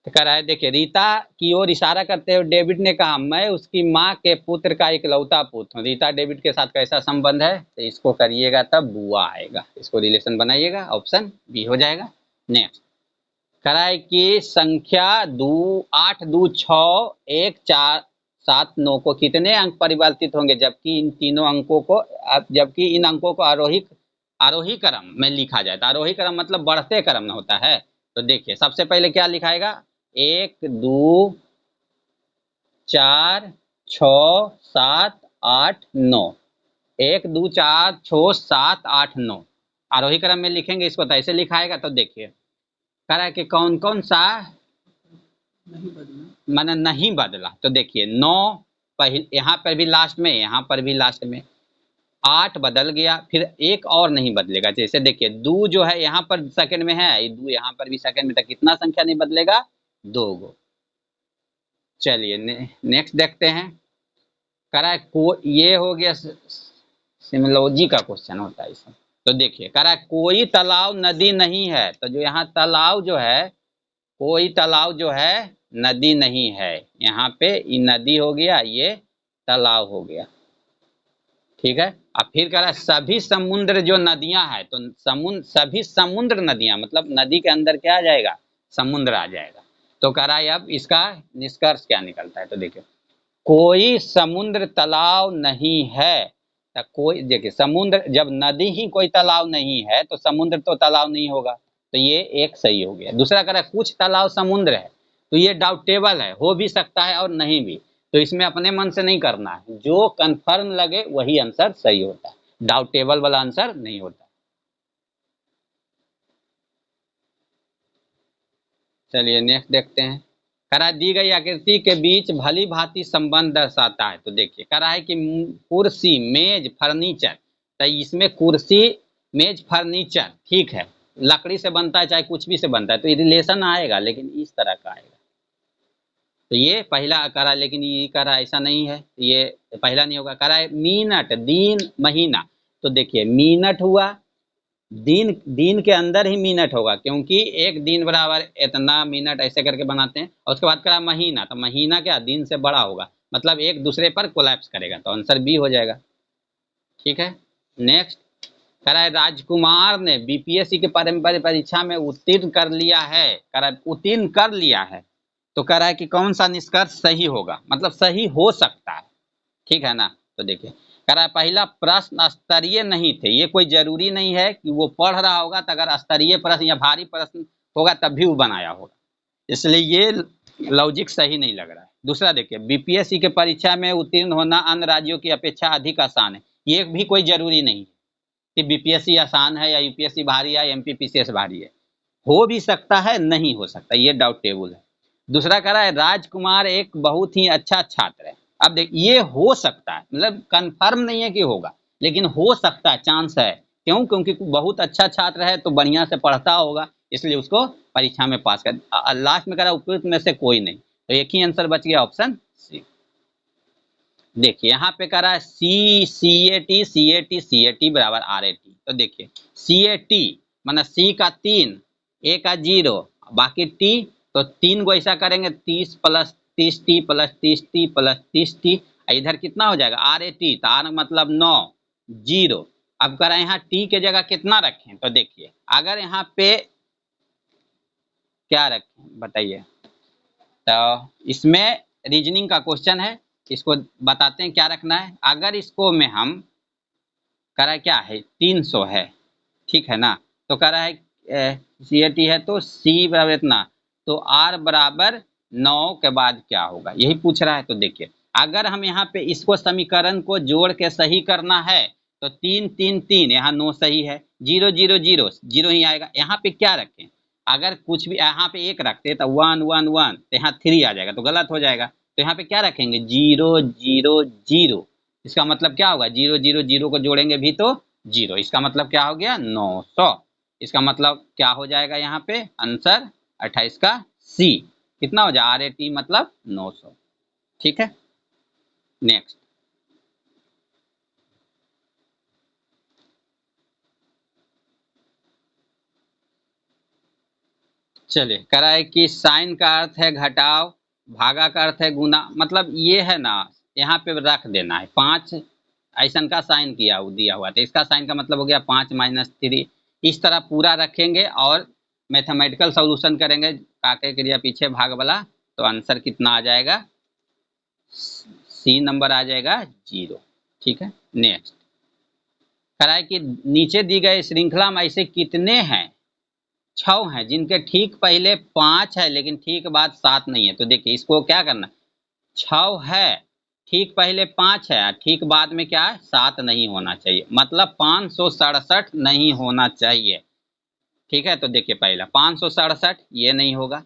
तो कह रहा है देखिए रीता की ओर इशारा करते हुए डेविड ने कहा मैं उसकी माँ के पुत्र का इकलौता पुत्र हूँ। रीता डेविड के साथ कैसा संबंध है, तो इसको करिएगा तब बुआ आएगा, इसको रिलेशन बनाइएगा, ऑप्शन बी हो जाएगा। नेक्स्ट कह रहा है कि संख्या 8 2 6 1 4 7 9 को कितने अंक परिवर्तित होंगे, जबकि इन तीनों अंकों को जबकि इन अंकों को आरोही क्रम में लिखा जाए, तो आरोही क्रम मतलब बढ़ते क्रम में होता है। तो देखिए सबसे पहले क्या लिखाएगा 1 2 4 6 7 8 9, 1 2 4 6 7 8 9 आरोही क्रम में लिखेंगे इसको, तो ऐसे लिखाएगा। तो देखिए कह रहा है कि कौन कौन सा माने नहीं बदला, तो देखिए 9 पहले यहाँ पर भी लास्ट में, यहाँ पर भी लास्ट में, 8 बदल गया, फिर एक और नहीं बदलेगा। जैसे देखिए 2 जो है यहाँ पर सेकंड में है, 2 यहाँ पर भी सेकंड में, तो कितना संख्या नहीं बदलेगा 2 गो। चलिए नेक्स्ट देखते हैं, कह रहा है ये हो गया सिमोलॉजी का क्वेश्चन होता है इसमें। तो देखिए कह रहा है कोई तालाब नदी नहीं है, तो जो यहाँ तालाब जो है कोई तालाब जो है नदी नहीं है, यहाँ पे ये नदी हो गया ये तालाब हो गया, ठीक है। अब फिर कह रहा है सभी समुद्र जो नदियां हैं, तो सभी समुद्र नदियां मतलब नदी के अंदर क्या आ जाएगा समुद्र आ जाएगा। तो कह रहा है अब इसका निष्कर्ष क्या निकलता है, तो देखिए कोई समुद्र तालाब नहीं है, तो कोई देखिए समुद्र जब नदी ही कोई तालाब नहीं है तो समुद्र तो तालाब नहीं होगा, तो ये एक सही हो गया। दूसरा कह रहा है कुछ तालाब समुद्र है, तो ये डाउटेबल है, हो भी सकता है और नहीं भी, तो इसमें अपने मन से नहीं करना है, जो कंफर्म लगे वही आंसर सही होता है, डाउटेबल वाला आंसर नहीं होता। चलिए नेक्स्ट देखते हैं, कह रहा है दी गई आकृति के बीच भली भांति संबंध दर्शाता है। तो देखिए कह रहा है कि कुर्सी मेज फर्नीचर, तो इसमें कुर्सी मेज फर्नीचर ठीक है लकड़ी से बनता है चाहे कुछ भी से बनता है, तो ये रिलेशन आएगा लेकिन इस तरह का आएगा। तो ये पहला करा, लेकिन ये करा ऐसा नहीं है, ये पहला नहीं होगा। करा है मिनट, दिन, महीना। तो देखिए मिनट हुआ, दिन, दिन के अंदर ही मिनट होगा, क्योंकि एक दिन बराबर इतना मिनट ऐसे करके बनाते हैं। और उसके बाद करा महीना, तो महीना क्या दिन से बड़ा होगा, मतलब एक दूसरे पर कोलैप्स करेगा, तो आंसर बी हो जाएगा। ठीक है, नेक्स्ट करा है राजकुमार ने बीपीएससी के परीक्षा में उत्तीर्ण कर लिया है। करा उत्तीर्ण कर लिया है, तो कह रहा है कि कौन सा निष्कर्ष सही होगा, मतलब सही हो सकता है। ठीक है ना। तो देखिए कह रहा है पहला प्रश्न स्तरीय नहीं थे, ये कोई जरूरी नहीं है कि वो पढ़ रहा होगा, तो अगर स्तरीय प्रश्न या भारी प्रश्न होगा तब भी वो बनाया होगा, इसलिए ये लॉजिक सही नहीं लग रहा है। दूसरा देखिए बीपीएससी के परीक्षा में उत्तीर्ण होना अन्य राज्यों की अपेक्षा अधिक आसान है, ये भी कोई जरूरी नहीं है कि बीपीएससी आसान है या यूपीएससी भारी है या एमपीपीसीएस भारी है, हो भी सकता है नहीं हो सकता, ये डाउटेबल है। दूसरा कह रहा है राजकुमार एक बहुत ही अच्छा छात्र है। अब देख ये हो सकता है, मतलब कंफर्म नहीं है कि होगा, लेकिन हो सकता है, चांस है। क्यों? क्योंकि बहुत अच्छा छात्र है तो बढ़िया से पढ़ता होगा, इसलिए उसको परीक्षा में पास कर। लास्ट में कह रहा है उपयुक्त में से कोई नहीं, तो एक ही आंसर बच गया, ऑप्शन सी। देखिए यहाँ पे कह रहा है C C A T C A T C A T बराबर आर ए टी। तो देखिए सी ए टी मतलब सी का 3, ए का 0, बाकी टी, तो 3 को ऐसा करेंगे 30 plus 30 T plus 30 T plus 30 T, इधर कितना हो जाएगा आर ए टी, तो आर मतलब 9, 0। अब कह रहा है यहाँ टी के जगह कितना रखें, तो देखिए अगर यहाँ पे क्या रखें बताइए, तो इसमें रीजनिंग का क्वेश्चन है, इसको बताते हैं क्या रखना है। अगर इसको में हम करा क्या है 300 है, ठीक है ना, तो कह रहा है सी ए टी है तो सी बराबर इतना, तो आर बराबर 9 के बाद क्या होगा यही पूछ रहा है। तो देखिए अगर हम यहाँ पे इसको समीकरण को जोड़ के सही करना है तो 3 3 3, यहाँ 9 सही है, 0 0 0 0 ही आएगा। यहाँ पे क्या रखें, अगर कुछ भी यहाँ पे एक रखते तो 1 1 1, तो यहाँ 3 आ जाएगा, तो गलत हो जाएगा। तो यहाँ पे क्या रखेंगे 0 0 0, इसका मतलब क्या होगा 0 0 0 को जोड़ेंगे भी तो 0, इसका मतलब क्या हो गया 900। इसका मतलब क्या हो जाएगा यहाँ पे आंसर 28 का सी, कितना हो जाए आर ए टी मतलब 900। ठीक है, नेक्स्ट चलिए कह रहा है कि साइन का अर्थ है घटाव, भागा का अर्थ है गुना, मतलब ये है ना यहाँ पे रख देना है 5 ऐसा का साइन किया दिया हुआ, तो इसका साइन का मतलब हो गया 5 माइनस 3, इस तरह पूरा रखेंगे और मैथमेटिकल सॉल्यूशन करेंगे काके क्रिया पीछे भाग वाला, तो आंसर कितना आ जाएगा सी नंबर आ जाएगा 0। ठीक है, नेक्स्ट कह रहा है कि नीचे दी गई श्रृंखला में ऐसे कितने हैं 6 हैं जिनके ठीक पहले 5 है लेकिन ठीक बाद 7 नहीं है। तो देखिए इसको क्या करना, 6 है ठीक पहले 5 है, ठीक बाद में क्या है 7 नहीं होना चाहिए, मतलब 567 नहीं होना चाहिए। ठीक है, तो देखिए पहला 567 ये नहीं होगा।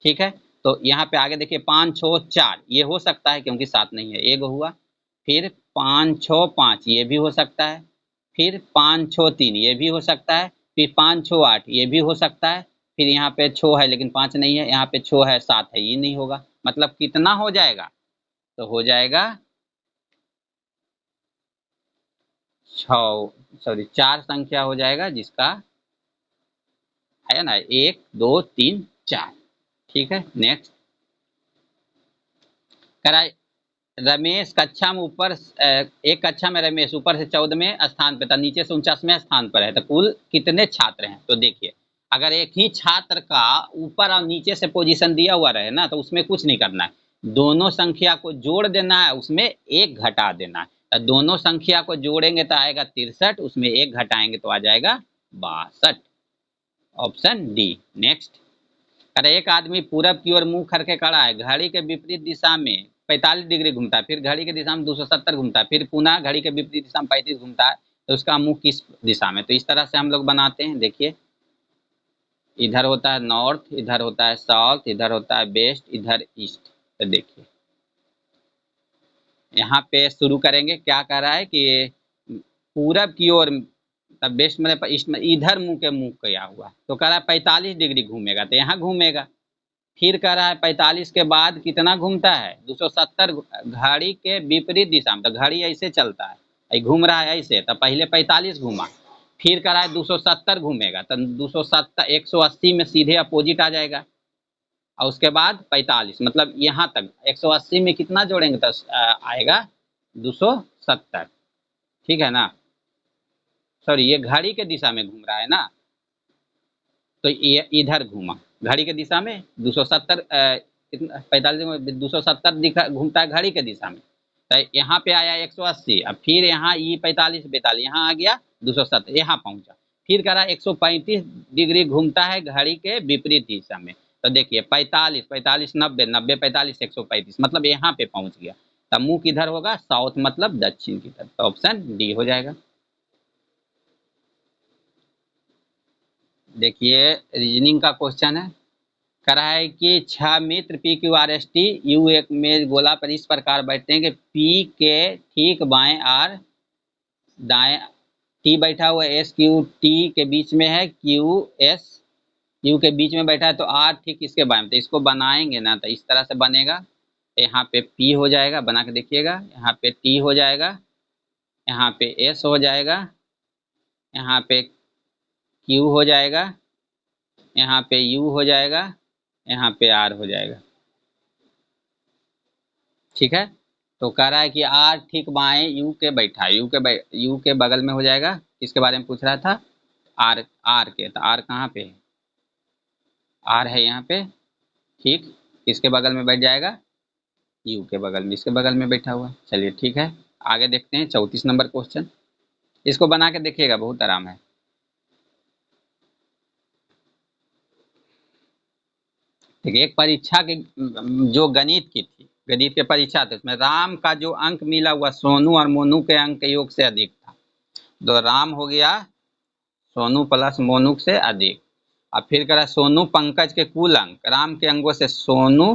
ठीक है, तो यहाँ पे आगे देखिए 5 6 4 ये हो सकता है क्योंकि 7 नहीं है, एक हुआ। फिर 5 6 5 ये भी हो सकता है, फिर 5 6 3 ये भी हो सकता है, फिर 5 6 8 ये भी हो सकता है, फिर यहाँ पे 6 है लेकिन 5 नहीं है, यहाँ पे 6 है 7 है, ये नहीं होगा। मतलब कितना हो जाएगा, तो हो जाएगा 6, सॉरी 4 संख्या हो जाएगा जिसका है ना 1 2 3 4। ठीक है, नेक्स्ट करा रमेश कक्षा में ऊपर एक कक्षा में रमेश ऊपर से 14वें स्थान पर था, नीचे से 49वें स्थान पर है, तो कुल कितने छात्र हैं। तो देखिए अगर एक ही छात्र का ऊपर और नीचे से पोजीशन दिया हुआ रहे ना, तो उसमें कुछ नहीं करना है, दोनों संख्या को जोड़ देना है, उसमें एक घटा देना है। तो दोनों संख्या को जोड़ेंगे तो आएगा 63, उसमें एक घटाएंगे तो आ जाएगा 62, ऑप्शन डी। नेक्स्ट अरे एक आदमी पूरब की ओर मुंह करके खड़ा है, घड़ी के विपरीत दिशा में 45 डिग्री घूमता है, फिर घड़ी की दिशा में 270 घूमता है, फिर पुनः घड़ी के विपरीत दिशा में 35 घूमता है, तो उसका मुंह किस दिशा में। तो इस तरह से हम लोग बनाते हैं। देखिए इधर होता है नॉर्थ, इधर होता है साउथ, इधर होता है वेस्ट, इधर ईस्ट। तो देखिए यहाँ पे शुरू करेंगे, क्या कह रहा है कि पूरब की ओर, तब वेस्ट में ईस्ट में, इधर मुंह के मुंह किया हुआ, तो कह रहा है 45 डिग्री घूमेगा, तो यहाँ घूमेगा। फिर कह रहा है 45 के बाद कितना घूमता है 270 घड़ी के विपरीत दिशा में। तो घड़ी ऐसे चलता है, घूम रहा है ऐसे, तो पहले 45 घूमा, फिर कह रहा है 270 घूमेगा, तो 270 180 में सीधे अपोजिट आ जाएगा, और उसके बाद 45 मतलब यहाँ तक 180 में कितना जोड़ेंगे तो आएगा 270। ठीक है ना, सॉरी ये घड़ी के दिशा में घूम रहा है ना, तो ये इधर घूमा घड़ी के दिशा में 270 45 में 270 घूमता है घड़ी के दिशा में, तो यहाँ पे आया 180, अब फिर यहाँ ये 45 42 यहाँ आ गया 270 यहाँ पहुंचा, फिर करा 135 डिग्री घूमता है घड़ी के विपरीत दिशा में। तो देखिए 45 45 90 90 45 135 मतलब यहाँ पे पहुंच गया, तब मुंह किधर होगा साउथ मतलब दक्षिण की तरफ, तो ऑप्शन डी हो जाएगा। देखिए रीजनिंग का क्वेश्चन है, कह रहा है कि 6 मित्र P Q R S T U एक मेज गोला पर इस प्रकार बैठते हैं कि पी के ठीक बाएं आर दाएं, टी बैठा हुआ है एस क्यू टी के बीच में है, क्यू एस यू के बीच में बैठा है, तो आर ठीक इसके बाएं में, तो इसको बनाएंगे ना तो इस तरह से बनेगा, यहाँ पे पी हो जाएगा, बना के देखिएगा, यहाँ पे टी हो जाएगा, यहाँ पे एस हो जाएगा, यहाँ पे क्यू हो जाएगा, यहाँ पे यू हो जाएगा, यहाँ पे आर हो जाएगा। ठीक है, तो कह रहा है कि आर ठीक बाएं यू के बैठा है, यू के बगल में हो जाएगा, किसके बारे में पूछ रहा था आर, आर के, तो आर कहाँ पे है आर है यहाँ पे, ठीक किसके बगल में बैठ जाएगा यू के बगल में, इसके बगल में बैठा हुआ। चलिए ठीक है, आगे देखते हैं 34 नंबर क्वेश्चन, इसको बना के देखिएगा बहुत आराम है। ठीक है, एक परीक्षा के जो गणित की थी, गणित के परीक्षा थे उसमें राम का जो अंक मिला हुआ सोनू और मोनू के अंक के योग से अधिक था, तो राम हो गया सोनू प्लस मोनू से अधिक, अब फिर करा सोनू पंकज के कुल अंक, राम के अंगों से सोनू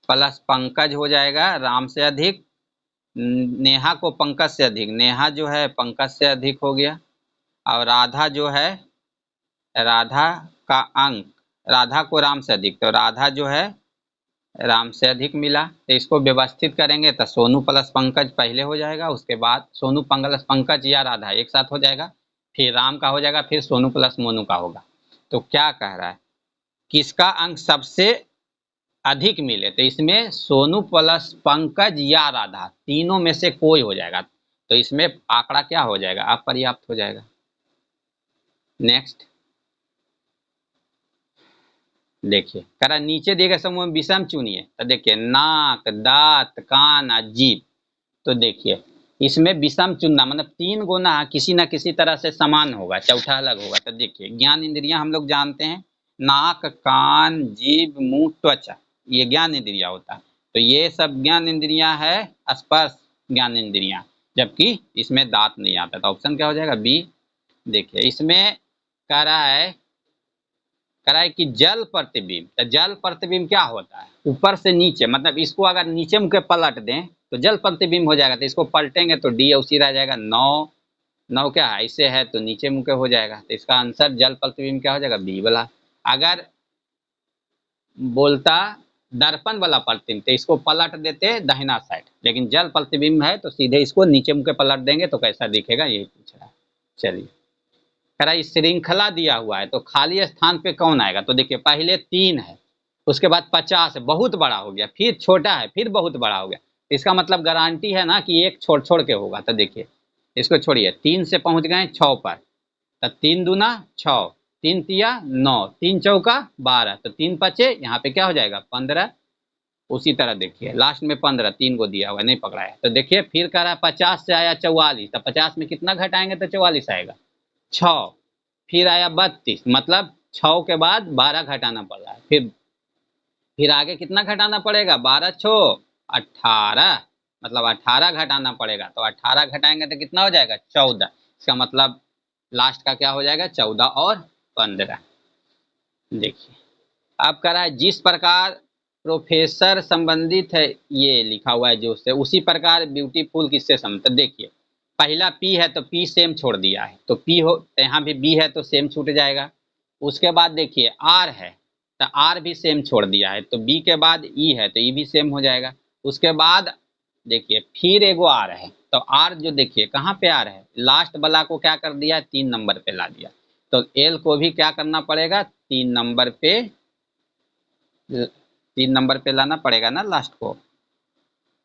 प्लस पंकज हो जाएगा राम से अधिक, नेहा को पंकज से अधिक, नेहा जो है पंकज से अधिक हो गया, और राधा जो है राधा का अंक, राधा को राम से अधिक, तो राधा जो है राम से अधिक मिला, तो इसको व्यवस्थित करेंगे तो सोनू प्लस पंकज पहले हो जाएगा, उसके बाद सोनू प्लस पंकज या राधा एक साथ हो जाएगा, फिर राम का हो जाएगा, फिर सोनू प्लस मोनू का होगा। तो क्या कह रहा है किसका अंक सबसे अधिक मिले, तो इसमें सोनू प्लस पंकज या राधा तीनों में से कोई हो जाएगा, तो इसमें आंकड़ा क्या हो जाएगा अपर्याप्त हो जाएगा। नेक्स्ट देखिए कह रहा नीचे दिए गए समूह में विषम चुनिए, तो देखिए नाक दांत कान और जीभ, तो देखिए इसमें विषम चुनना मतलब 3 गुना किसी न किसी तरह से समान होगा, चौथा अलग होगा। तो देखिए ज्ञान इंद्रियां हम लोग जानते हैं नाक कान जीभ मुंह त्वचा, ये ज्ञान इंद्रिया होता है, तो ये सब ज्ञान इंद्रियां है स्पर्श ज्ञान इंद्रियां, जबकि इसमें दांत नहीं आता, तो ऑप्शन क्या हो जाएगा बी। देखिए इसमें कह रहा है कि जल प्रतिबिंब, तो जल प्रतिबिंब क्या होता है ऊपर से नीचे, मतलब इसको अगर नीचे मुँह के पलट दें तो जल प्रतिबिंब हो जाएगा, तो इसको पलटेंगे तो डी उसी रह जाएगा, नौ नौ क्या है ऐसे है तो नीचे मुँह के हो जाएगा, तो इसका आंसर जल प्रतिबिंब क्या हो जाएगा बी वाला। अगर बोलता दर्पण वाला प्रतिबिंब तो इसको पलट देते दाहिना साइड, लेकिन जल प्रतिबिंब है तो सीधे इसको नीचे मुँह के पलट देंगे तो कैसा दिखेगा यही पूछ रहा है। चलिए कह रहा श्रृंखला दिया हुआ है तो खाली स्थान पे कौन आएगा, तो देखिए पहले 3 है, उसके बाद 50 है बहुत बड़ा हो गया, फिर छोटा है फिर बहुत बड़ा हो गया, इसका मतलब गारंटी है ना कि एक छोड़ छोड़ के होगा। तो देखिए इसको छोड़िए 3 से पहुंच गए 6 पर, तो 3 दूना 6 3 तिया 9 3 चौका 12, तो 3 बचे यहाँ पे क्या हो जाएगा 15, उसी तरह देखिए लास्ट में 15 3 को दिया हुआ नहीं पकड़ा है, तो देखिए फिर कह रहा है 50 से आया 44, तो 50 में कितना घटाएंगे तो 44 आएगा 6, फिर आया 32 मतलब 6 के बाद 12 घटाना पड़ रहा है, फिर आगे कितना घटाना पड़ेगा 12 6 18 मतलब 18 घटाना पड़ेगा, तो 18 घटाएंगे तो कितना हो जाएगा 14, इसका मतलब लास्ट का क्या हो जाएगा 14 और 15। देखिए अब कह रहा है जिस प्रकार प्रोफेसर संबंधित है ये लिखा हुआ है जो से उसी प्रकार ब्यूटीफुल किससे संबंधित, तो देखिए पहला पी है तो पी सेम छोड़ दिया है, तो पी हो यहाँ भी बी है तो सेम छूट जाएगा, उसके बाद देखिए आर है तो आर भी सेम छोड़ दिया है, तो बी के बाद ई है तो ई भी सेम हो जाएगा। उसके बाद देखिए फिर एगो आर है, तो आर जो देखिए कहाँ पे आर है, लास्ट वाला को क्या कर दिया, 3 नंबर पे ला दिया। तो एल को भी क्या करना पड़ेगा, 3 नंबर पे, 3 नंबर पे लाना पड़ेगा ना लास्ट को।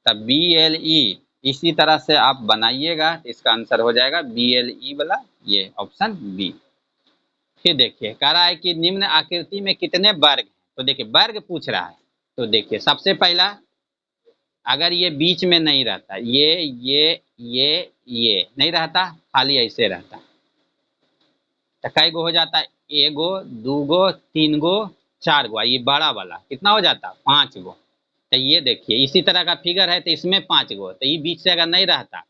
तब बी एल ई इसी तरह से आप बनाइएगा, इसका आंसर हो जाएगा बी एल ई वाला, ये ऑप्शन बी। फिर देखिए कह रहा है कि निम्न आकृति में कितने वर्ग हैं, तो देखिए वर्ग पूछ रहा है। तो देखिए सबसे पहला, अगर ये बीच में नहीं रहता, ये नहीं रहता, खाली ऐसे रहता, तो कई गो हो जाता है, एगो, दूगो, 3 गो, 4 गो, ये बड़ा वाला कितना हो जाता, 5 गो। तो ये देखिए इसी तरह का फिगर है, तो इसमें 5 गो, तो ये बीच से अगर नहीं रहता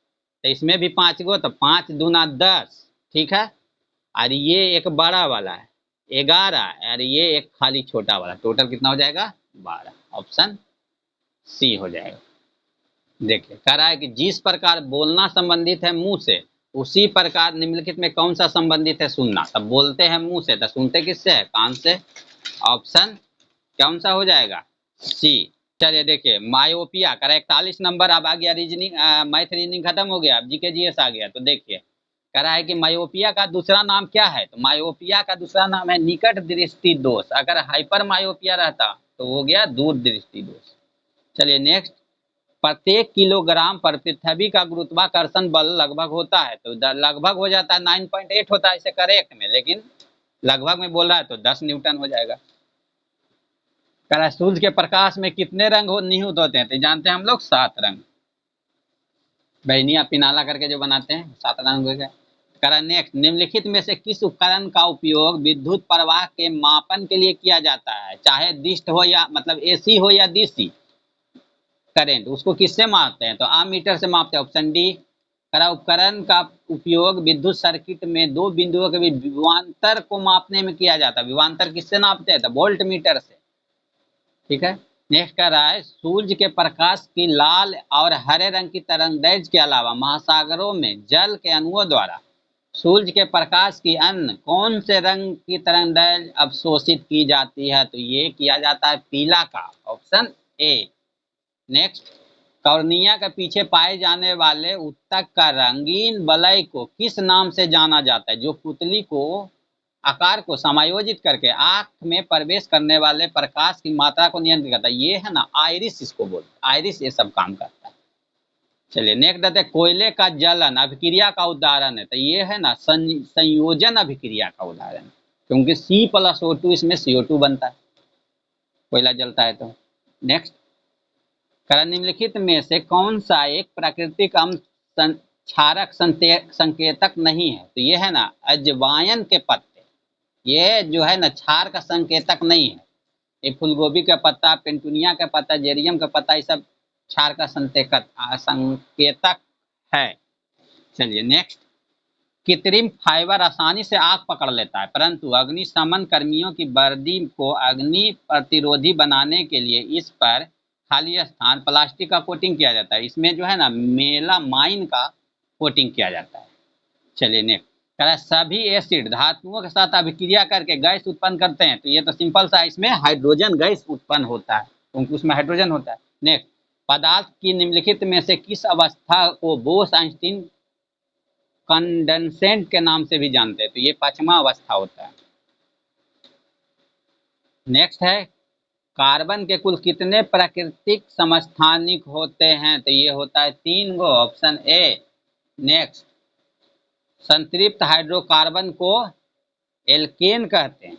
तो इसमें भी 5 गो, तो 5 दूना 10, ठीक है। और ये एक बड़ा वाला है 11, और ये एक खाली छोटा वाला, टोटल कितना हो जाएगा, 12, ऑप्शन सी हो जाएगा। देखिए कह रहा है कि जिस प्रकार बोलना संबंधित है मुंह से, उसी प्रकार निम्नलिखित में कौन सा संबंधित है सुनना। तब बोलते हैं मुंह से, तो सुनते किससे है, कान से, ऑप्शन कौन सा हो जाएगा, सी। चलिए देखिए मायोपिया कह रहा है 41 नंबर, अब आ गया रीजनिंग, मैथ रीजनिंग खत्म हो गया, अब जीके जीएस आ गया। तो देखिए कह रहा है कि मायोपिया का दूसरा नाम क्या है, तो मायोपिया का दूसरा नाम है निकट दृष्टि दोष। अगर हाइपर मायोपिया रहता तो हो गया दूर दृष्टि दोष। चलिए नेक्स्ट, प्रत्येक किलोग्राम पर पृथ्वी का गुरुत्वाकर्षण बल लगभग होता है, तो लगभग हो जाता है 9.8 होता है इसे करेक्ट में, लेकिन लगभग में बोल रहा है तो 10 न्यूटन हो जाएगा। कह रहा है सूर्य के प्रकाश में कितने रंग निहित होते हैं, तो जानते हैं हम लोग 7 रंग, बैनिया पिनाला करके जो बनाते हैं 7 रंग हो गए। कह रहा है नेक्स्ट, निम्नलिखित में से किस उपकरण का उपयोग विद्युत प्रवाह के मापन के लिए किया जाता है, चाहे डिस्ट हो या मतलब एसी हो या डीसी करंट, उसको किससे मापते हैं, तो आमीटर से मापते हैं, ऑप्शन डी। करा उपकरण का उपयोग विद्युत सर्किट में 2 बिंदुओं के बीच विभवांतर को मापने में किया जाता है। विभवांतर किससे नापते हैं, तो वोल्ट मीटर से, ठीक है। नेक्स्ट कह रहा है सूर्य के प्रकाश की लाल और हरे रंग की तरंगदैर्घ्य के अलावा महासागरों में जल के अणुओं द्वारा सूर्य के प्रकाश की अन्य कौन से रंग की तरंगदैर्घ्य अवशोषित की जाती है, तो ये किया जाता है पीला का, ऑप्शन ए। नेक्स्ट, कॉर्निया के पीछे पाए जाने वाले उत्तक का रंगीन वलय को किस नाम से जाना जाता है, जो पुतली को आकार को समायोजित करके आंख में प्रवेश करने वाले प्रकाश की मात्रा को नियंत्रित करता है, ये है ना आइरिस, इसको बोलते हैं आइरिस, ये सब काम करता है। चलिए नेक्स्ट देते हैं, कोयले का जलन अभिक्रिया का उदाहरण है, तो ये है ना संयोजन अभिक्रिया का उदाहरण, क्योंकि C+O2 इसमें CO2 बनता है, कोयला जलता है तो। नेक्स्ट, निम्नलिखित में से कौन सा एक प्राकृतिक अम्ल क्षारक संकेतक नहीं है, तो ये है ना अजवायन के पत्ते, ये जो है ना क्षार का संकेतक नहीं है। ये फूलगोभी का पत्ता, पेंटुनिया का पत्ता, जेरियम का पत्ता, ये सब क्षार का संकेतक है। चलिए नेक्स्ट, कृत्रिम फाइबर आसानी से आग पकड़ लेता है, परंतु अग्निशमन कर्मियों की वर्दी को अग्नि प्रतिरोधी बनाने के लिए इस पर खाली स्थान प्लास्टिक का कोटिंग किया जाता है, इसमें जो है ना मेलामाइन का कोटिंग किया जाता है। चलिए नेक्स्ट, सभी एसिड धातुओं के साथ अभिक्रिया करके गैस उत्पन्न करते हैं, तो ये तो सिंपल सा, इसमें हाइड्रोजन गैस उत्पन्न होता है क्योंकि उसमें हाइड्रोजन होता है। नेक्स्ट, पदार्थ की निम्नलिखित में से किस अवस्था को बोस आइंस्टीन कंडेंसेंट के नाम से भी जानते हैं, तो ये 5वां अवस्था होता है। नेक्स्ट है, कार्बन के कुल कितने प्राकृतिक समस्थानिक होते हैं, तो ये होता है 3 गो, ऑप्शन ए। नेक्स्ट, संतृप्त हाइड्रोकार्बन को एल्केन कहते हैं,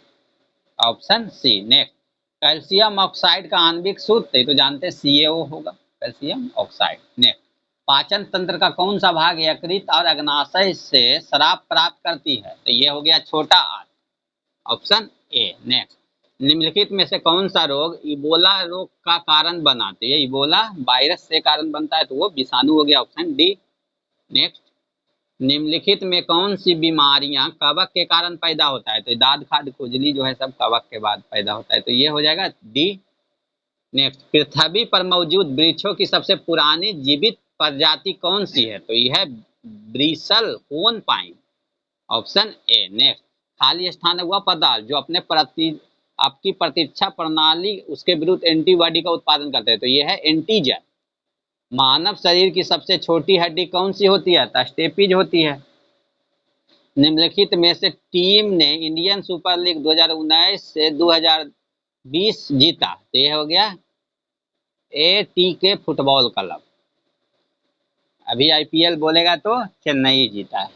option C. Next, calcium oxide का आणविक सूत्र तो जानते हैं CaO होगा, कैल्शियम ऑक्साइड। नेक्स्ट, पाचन तंत्र का कौन सा भाग यकृत और अग्नाशय से शराब प्राप्त करती है, तो ये हो गया छोटा आंत, ऑप्शन ए। नेक्स्ट, निम्नलिखित में से कौन सा रोग इबोला रोग का कारण बनाते हैं, इबोला वायरस से कारण बनता है, तो वो विषाणु हो गया, ऑप्शन डी। नेक्स्ट, निम्नलिखित में कौन सी बीमारियां कवक के कारण पैदा होता है, तो दाद खाद खुजली जो है सब कवक के बाद पैदा होता है, तो ये हो जाएगा डी। नेक्स्ट, पृथ्वी पर मौजूद वृक्षों की सबसे पुरानी जीवित प्रजाति कौन सी है, तो यह है bristle cone pine, option A. Next, खाली स्थान है वह पदार्थ जो अपने आपकी प्रतिरक्षा प्रणाली उसके विरुद्ध एंटीबॉडी का उत्पादन करते हैं, तो ये है एंटीजन। मानव शरीर की सबसे छोटी हड्डी कौन सी होती है? स्टेपीज होती है। निम्नलिखित में से टीम ने इंडियन सुपर लीग 2019 से 2020 जीता, तो ये हो गया ATK फुटबॉल क्लब। अभी IPL बोलेगा तो चेन्नई जीता है।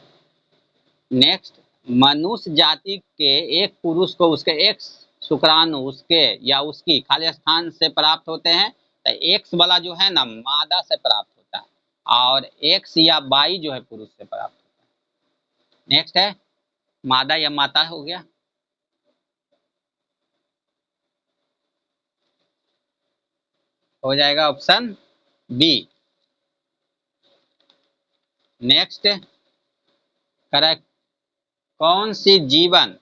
नेक्स्ट, मनुष्य जाति के एक पुरुष को उसके एक शुक्राणु उसके या उसकी खाली स्थान से प्राप्त होते हैं, तो एक्स वाला जो है ना मादा से प्राप्त होता है, और एक्स या बाई जो है पुरुष से प्राप्त होता है। नेक्स्ट है मादा या माता हो गया। हो जाएगा ऑप्शन बी। नेक्स्ट, करेक्ट, कौन सी जीवन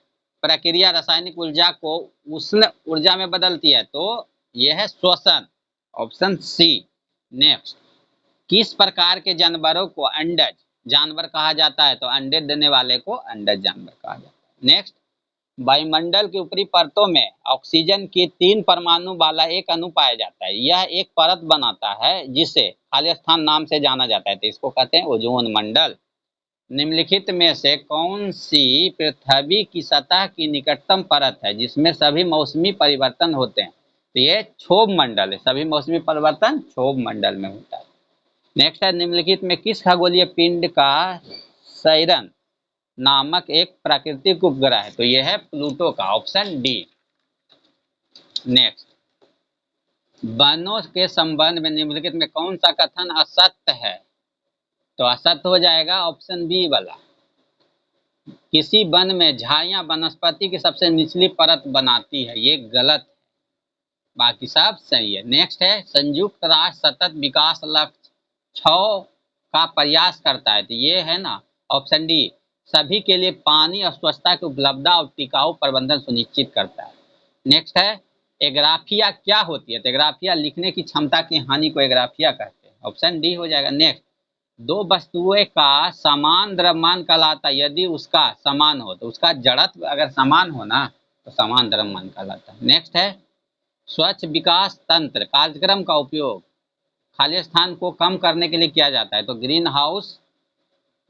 प्रक्रिया रासायनिक ऊर्जा को उष्ण ऊर्जा में बदलती है? तो यह है श्वसन, ऑप्शन सी। नेक्स्ट, किस प्रकार के जानवरों को अंडज जानवर कहा जाता है? तो अंडे देने वाले को अंडज जानवर कहा जाता है। नेक्स्ट, वायुमंडल की ऊपरी परतों में ऑक्सीजन की 3 परमाणु वाला एक अणु पाया जाता है। यह एक परत बनाता है जिसे खाली स्थान नाम से जाना जाता है, तो इसको कहते हैं ओजोन मंडल। निम्नलिखित में से कौन सी पृथ्वी की सतह की निकटतम परत है जिसमें सभी मौसमी परिवर्तन होते हैं? तो ये क्षोभ मंडल है, सभी मौसमी परिवर्तन क्षोभ मंडल में होता है। नेक्स्ट है, निम्नलिखित में किस खगोलीय पिंड का सैरन नामक एक प्राकृतिक उपग्रह है? तो यह है प्लूटो का, ऑप्शन डी। नेक्स्ट, वनों के संबंध में निम्नलिखित में कौन सा कथन असत्य है? तो असत्य हो जाएगा ऑप्शन बी वाला। किसी वन में झाड़ियां वनस्पति की सबसे निचली परत बनाती है, ये गलत है, बाकी सब सही है। नेक्स्ट है, संयुक्त राष्ट्र सतत विकास लक्ष्य 6 का प्रयास करता है, तो ये है ना ऑप्शन डी, सभी के लिए पानी और स्वच्छता की उपलब्धता और टिकाऊ प्रबंधन सुनिश्चित करता है। नेक्स्ट है, एग्राफिया क्या होती है? तो एग्राफिया लिखने की क्षमता की हानि को एग्राफिया कहते हैं, ऑप्शन डी हो जाएगा। नेक्स्ट, दो वस्तुएं का समान द्रव्यमान कहलाता है यदि उसका समान हो, तो उसका जड़त्व अगर समान हो ना तो समान द्रव्यमान कहलाता है। नेक्स्ट है, स्वच्छ विकास तंत्र कार्यक्रम का उपयोग खाली स्थान को कम करने के लिए किया जाता है, तो ग्रीन हाउस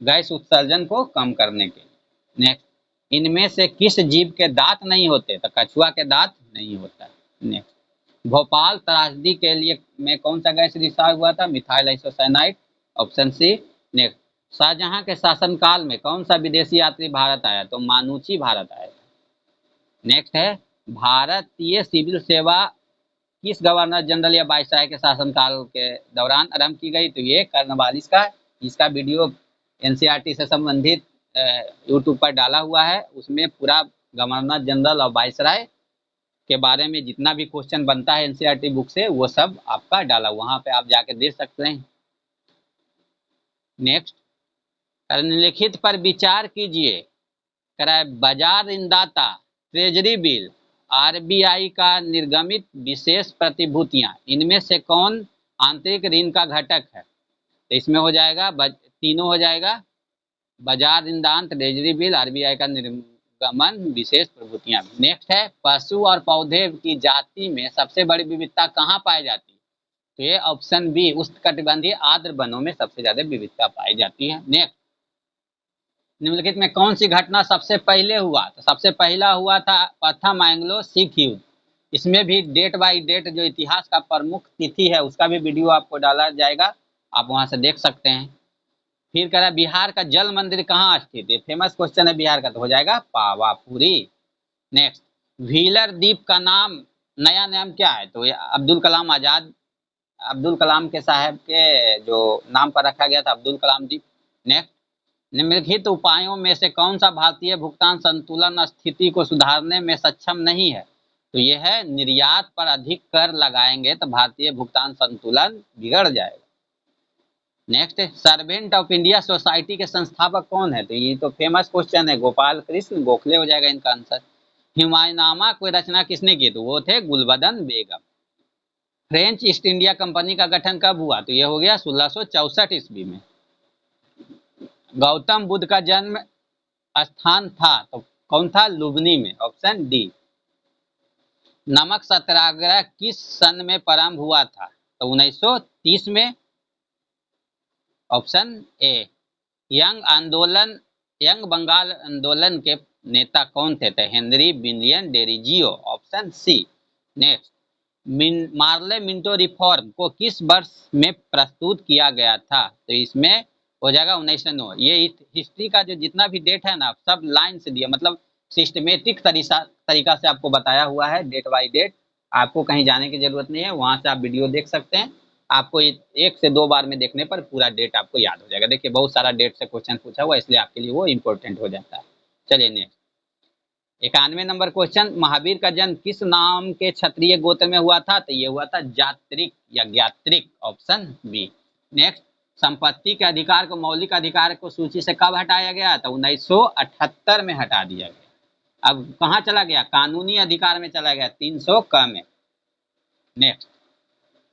गैस उत्सर्जन को कम करने के लिए। नेक्स्ट, इनमें से किस जीव के दांत नहीं होते? तो कछुआ के दांत नहीं होता है। नेक्स्ट, भोपाल त्रासदी के लिए में कौन सा गैस रिसाव हुआ था? Methyl isocyanide, option C. Next, Shahjahan के शासनकाल में कौन सा विदेशी यात्री भारत आया? तो मानुची भारत आया था। नेक्स्ट है, भारतीय सिविल सेवा किस गवर्नर जनरल या वायसराय के शासनकाल के दौरान आरंभ की गई? तो ये कर्नवालिस का, इसका वीडियो NCERT से संबंधित यूट्यूब पर डाला हुआ है, उसमें पूरा गवर्नर जनरल और वायसराय के बारे में जितना भी क्वेश्चन बनता है NCERT बुक से वो सब आपका डाला, वहां पे आप जाके देख सकते हैं। नेक्स्ट, निम्नलिखित पर विचार कीजिए, कराए बाजार ऋणदाता, ट्रेजरी बिल, RBI का निर्गमित विशेष प्रतिभूतियां, इनमें से कौन आंतरिक ऋण का घटक है? तो इसमें हो जाएगा तीनों हो जाएगा, बाजार ऋणदान, ट्रेजरी बिल, RBI का निर्गमन विशेष प्रभूतियां। नेक्स्ट है, पशु और पौधे की जाति में सबसे बड़ी विविधता कहाँ पाई जाती है? तो ये ऑप्शन बी, उष्णकटिबंधीय आर्द्र वनों में सबसे ज्यादा विविधता पाई जाती है। नेक्स्ट, निम्नलिखित में कौन सी घटना सबसे पहले हुआ? तो सबसे पहला हुआ था प्रथम एंग्लो सिख युद्ध। इसमें भी डेट बाई डेट जो इतिहास का प्रमुख तिथि है उसका भी वीडियो आपको डाला जाएगा, आप वहां से देख सकते हैं। फिर कह रहा है बिहार का जल मंदिर कहाँ स्थित है? फेमस क्वेश्चन है बिहार का, तो हो जाएगा पावापुरी। नेक्स्ट, व्हीलर द्वीप का नाम नया नाम क्या है? तो ये अब्दुल कलाम आजाद, अब्दुल कलाम के साहब के जो नाम पर रखा गया था, अब्दुल कलाम द्वीप। नेक्स्ट, निम्नलिखित उपायों में से कौन सा भारतीय भुगतान संतुलन स्थिति को सुधारने में सक्षम नहीं है? तो यह है निर्यात पर अधिक कर लगाएंगे तो भारतीय भुगतान संतुलन बिगड़ जाएगा। Next, servant of India society के संस्थापक कौन है? तो ये तो फेमस क्वेश्चन है, गोपाल कृष्ण गोखले हो जाएगा इनका आंसर। हुमायूंनामा की रचना किसने की? तो वो थे गुलबदन बेगम। फ्रेंच ईस्ट इंडिया कंपनी का गठन कब हुआ? तो ये हो गया 1664 ईस्वी में। गौतम बुद्ध का जन्म स्थान था तो कौन था? लुबनी में, ऑप्शन डी। नमक सत्याग्रह किस सन में प्रारंभ हुआ था? तो 1930 में। Option A. यंग बंगाल आंदोलन के नेता कौन थे? तो Henry William Derozio. Option C. Next, Morley Minto reform को किस वर्ष में प्रस्तुत किया गया था? तो इसमें हो जाएगा 1909। ये हिस्ट्री का जो जितना भी डेट है ना, सब लाइन से दिया, मतलब सिस्टमेटिक तरीका से आपको बताया हुआ है, डेट बाय डेट। आपको कहीं जाने की जरूरत नहीं है, वहां से आप वीडियो देख सकते हैं। आपको एक से दो बार में देखने पर पूरा डेट आपको याद हो जाएगा। देखिए बहुत सारा डेट से क्वेश्चन पूछा हुआ, इसलिए आपके लिए वो इंपॉर्टेंट हो जाता है। चलिए नेक्स्ट, 91 नंबर क्वेश्चन, महावीर का जन्म किस नाम के क्षत्रिय गोत्र में हुआ था? तो ये हुआ था जात्रिक या ज्ञात्रिक। Option B. नेक्स्ट, संपत्ति के अधिकार को, मौलिक अधिकार को सूची से कब हटाया गया? तो 1978 में हटा दिया गया। अब कहाँ चला गया? कानूनी अधिकार में चला गया, 300 क में। नेक्स्ट,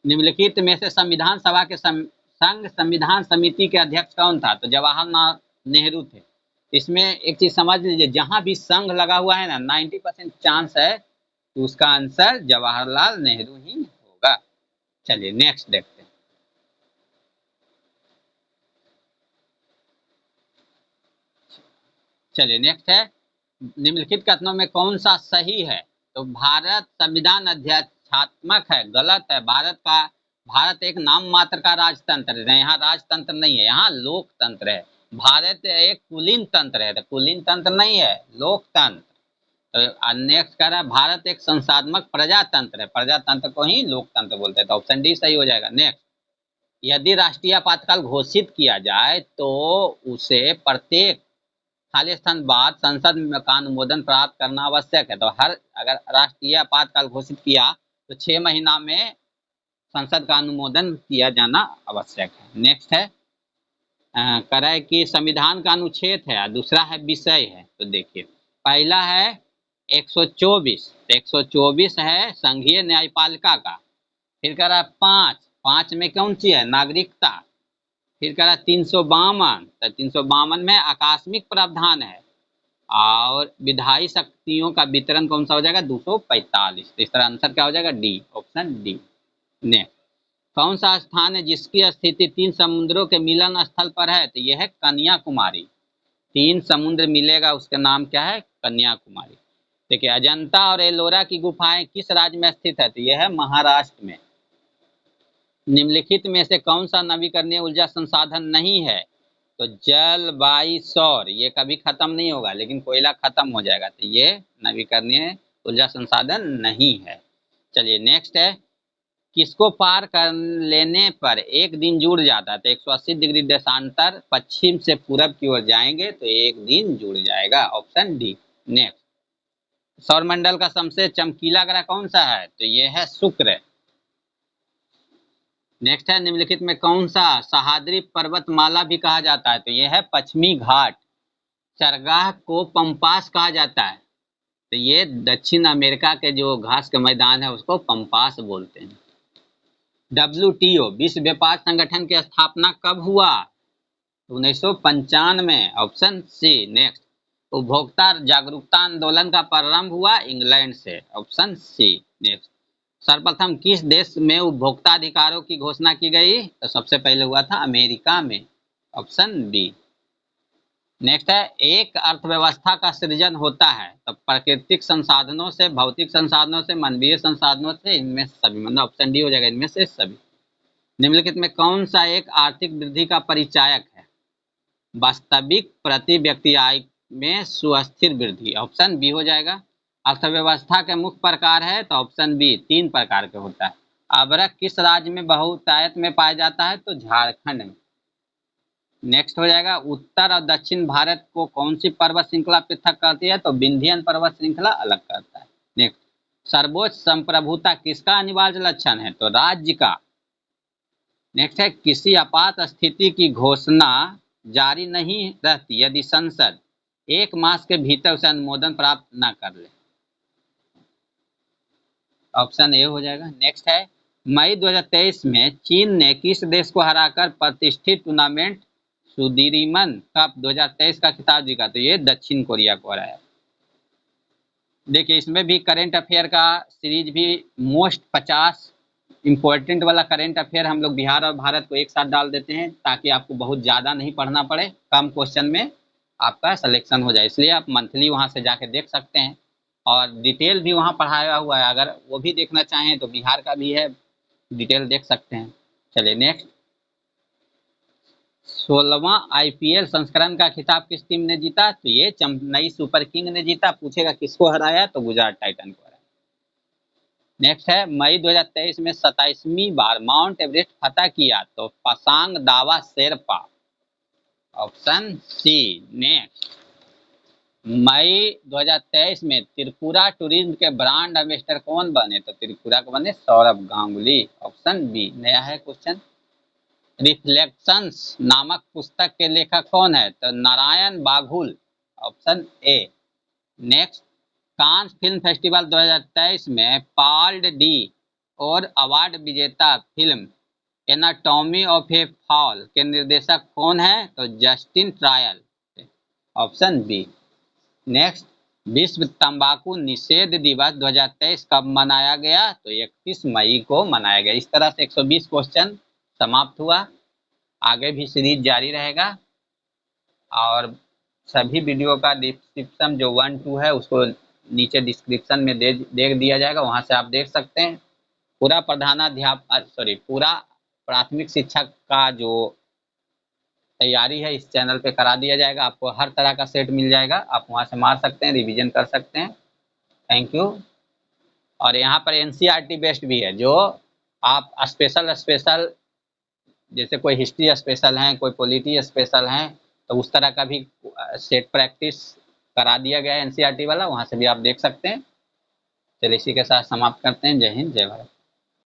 निम्नलिखित में से संविधान सभा के संघ संविधान समिति के अध्यक्ष कौन था? तो जवाहरलाल नेहरू थे। इसमें एक चीज समझ लीजिए, जहां भी संघ लगा हुआ है ना, 90% चांस है तो उसका आंसर जवाहरलाल नेहरू ही होगा। चलिए नेक्स्ट देखते हैं। चलिए नेक्स्ट है, निम्नलिखित कथनों में कौन सा सही है? तो भारत संविधान अध्यात्मक है, गलत है। भारत एक नाम मात्र का राजतंत्र है, यहाँ राजतंत्र नहीं है, यहाँ लोकतंत्र है। भारत एक कुलीन तंत्र है, तो कुलीन तंत्र नहीं है, लोकतंत्र। तो नेक्स्ट कह रहा है, भारत एक संसाधनक प्रजातंत्र है, प्रजातंत्र को ही लोकतंत्र बोलते हैं। तो ऑप्शन डी सही हो जाएगा। नेक्स्ट, यदि राष्ट्रीय आपातकाल घोषित किया जाए तो उसे प्रत्येक खाली स्थान बाद संसद में का अनुमोदन प्राप्त करना आवश्यक है। तो अगर राष्ट्रीय आपातकाल घोषित किया तो 6 महीना में संसद का अनुमोदन किया जाना आवश्यक है। नेक्स्ट है, कह रहा है कि संविधान का अनुच्छेद है, दूसरा है विषय है। तो देखिए पहला है 124, 124 है संघीय न्यायपालिका का। फिर कह रहा है 5 में कौन सी है? नागरिकता। फिर कह रहा है 352, तो 352 में आकस्मिक प्रावधान है। और विधायी शक्तियों का वितरण कौन सा हो जाएगा? 245। तो इस तरह आंसर क्या हो जाएगा? D, option D. नेक्स्ट, कौन सा स्थान है जिसकी स्थिति 3 समुद्रों के मिलन स्थल पर है? तो यह है कन्याकुमारी। 3 समुद्र मिलेगा, उसका नाम क्या है? कन्याकुमारी। देखिए अजंता और एलोरा की गुफाएं किस राज्य में स्थित है? तो यह है महाराष्ट्र में। निम्नलिखित में से कौन सा नवीकरणीय ऊर्जा संसाधन नहीं है? तो जल, वायु, सौर, ये कभी खत्म नहीं होगा, लेकिन कोयला खत्म हो जाएगा, तो ये नवीकरणीय ऊर्जा संसाधन नहीं है। चलिए नेक्स्ट है, किसको पार कर लेने पर एक दिन जुड़ जाता है? तो 180 डिग्री देशांतर पश्चिम से पूरब की ओर जाएंगे तो एक दिन जुड़ जाएगा। Option D. नेक्स्ट, सौरमंडल का सबसे चमकीला ग्रह कौन सा है? तो यह है शुक्र। नेक्स्ट है, निम्नलिखित में कौन सा सह्याद्री पर्वतमाला भी कहा जाता है? तो यह है पश्चिमी घाट। चरगाह को पंपास कहा जाता है, तो ये दक्षिण अमेरिका के जो घास के मैदान है उसको पंपास बोलते हैं। WTO विश्व व्यापार संगठन की स्थापना कब हुआ? 1995। Option C. नेक्स्ट, उपभोक्ता जागरूकता आंदोलन का प्रारंभ हुआ इंग्लैंड से। Option C. नेक्स्ट, सर्वप्रथम किस देश में उपभोक्ता अधिकारों की घोषणा की गई? तो सबसे पहले हुआ था अमेरिका में। Option B. नेक्स्ट है, एक अर्थव्यवस्था का सृजन होता है तो प्राकृतिक संसाधनों से, भौतिक संसाधनों से, मानवीय संसाधनों से, इनमें सभी, मतलब ऑप्शन डी हो जाएगा, इनमें से सभी। निम्नलिखित में कौन सा एक आर्थिक वृद्धि का परिचायक है? वास्तविक प्रति व्यक्ति आय में सुस्थिर वृद्धि। ऑप्शन बी हो जाएगा। अर्थव्यवस्था के मुख्य प्रकार है? तो ऑप्शन बी, 3 प्रकार के होता है। अभ्रक किस राज्य में बहुतायत में पाया जाता है? तो झारखंड में। नेक्स्ट हो जाएगा, उत्तर और दक्षिण भारत को कौन सी पर्वत श्रृंखला पृथक करती है? तो विंध्यन पर्वत श्रृंखला अलग करता है। नेक्स्ट, सर्वोच्च संप्रभुता किसका अनिवार्य लक्षण है? तो राज्य का। नेक्स्ट है, किसी आपात स्थिति की घोषणा जारी नहीं रहती यदि संसद 1 मास के भीतर उसे अनुमोदन प्राप्त न कर ले। ऑप्शन ए हो जाएगा। नेक्स्ट है, मई 2023 में चीन ने किस देश को हराकर प्रतिष्ठित टूर्नामेंट सुदीरिमन कप 2023 का खिताब जीता? तो ये दक्षिण कोरिया को हराया। देखिए इसमें भी करेंट अफेयर का सीरीज भी मोस्ट 50 इम्पोर्टेंट वाला करेंट अफेयर हम लोग बिहार और भारत को एक साथ डाल देते हैं ताकि आपको बहुत ज़्यादा नहीं पढ़ना पड़े, कम क्वेश्चन में आपका सिलेक्शन हो जाए। इसलिए आप मंथली वहाँ से जाके देख सकते हैं और डिटेल भी वहाँ पढ़ाया हुआ है। अगर वो भी देखना चाहें तो बिहार का भी है, डिटेल देख सकते हैं। चलिए नेक्स्ट, 16वां आईपीएल संस्करण का खिताब किस टीम ने जीता? तो ये चेन्नई सुपर किंग ने जीता। पूछेगा किसको हराया, तो गुजरात टाइटन को हराया। नेक्स्ट है, मई 2023 में 27वीं बार माउंट एवरेस्ट फतह किया, तो पासांग दावा शेरपा, ऑप्शन सी। नेक्स्ट, मई 2023 में त्रिपुरा टूरिज्म के ब्रांड एम्बेसडर कौन बने? तो त्रिपुरा को बने सौरभ गांगुली, ऑप्शन बी। नया है क्वेश्चन, रिफ्लेक्शंस नामक पुस्तक के लेखक कौन है? तो Narayan Baghul, option A. Next, Cannes film festival 2023 में पाल्ड डी और अवार्ड विजेता फिल्म एनाटॉमी ऑफ ए फॉल के निर्देशक कौन है? तो Justine Triet, option B. Next, विश्व तंबाकू निषेध दिवस 2023 कब मनाया गया? तो 31 मई को मनाया गया। इस तरह से 120 क्वेश्चन समाप्त हुआ। आगे भी सीरीज जारी रहेगा और सभी वीडियो का डिस्क्रिप्शन जो 1, 2 है उसको नीचे डिस्क्रिप्शन में दे दिया जाएगा, वहां से आप देख सकते हैं। पूरा पूरा प्राथमिक शिक्षक का जो तैयारी है इस चैनल पे करा दिया जाएगा। आपको हर तरह का सेट मिल जाएगा, आप वहां से मार सकते हैं, रिवीजन कर सकते हैं। Thank you. और यहाँ पर एनसीईआरटी बेस्ड भी है, जो आप स्पेशल जैसे कोई हिस्ट्री स्पेशल हैं, कोई पॉलिटी स्पेशल हैं, तो उस तरह का भी सेट प्रैक्टिस करा दिया गया है एनसीईआरटी वाला, वहां से भी आप देख सकते हैं। चलिए इसी के साथ समाप्त करते हैं। जय हिंद, जय भारत।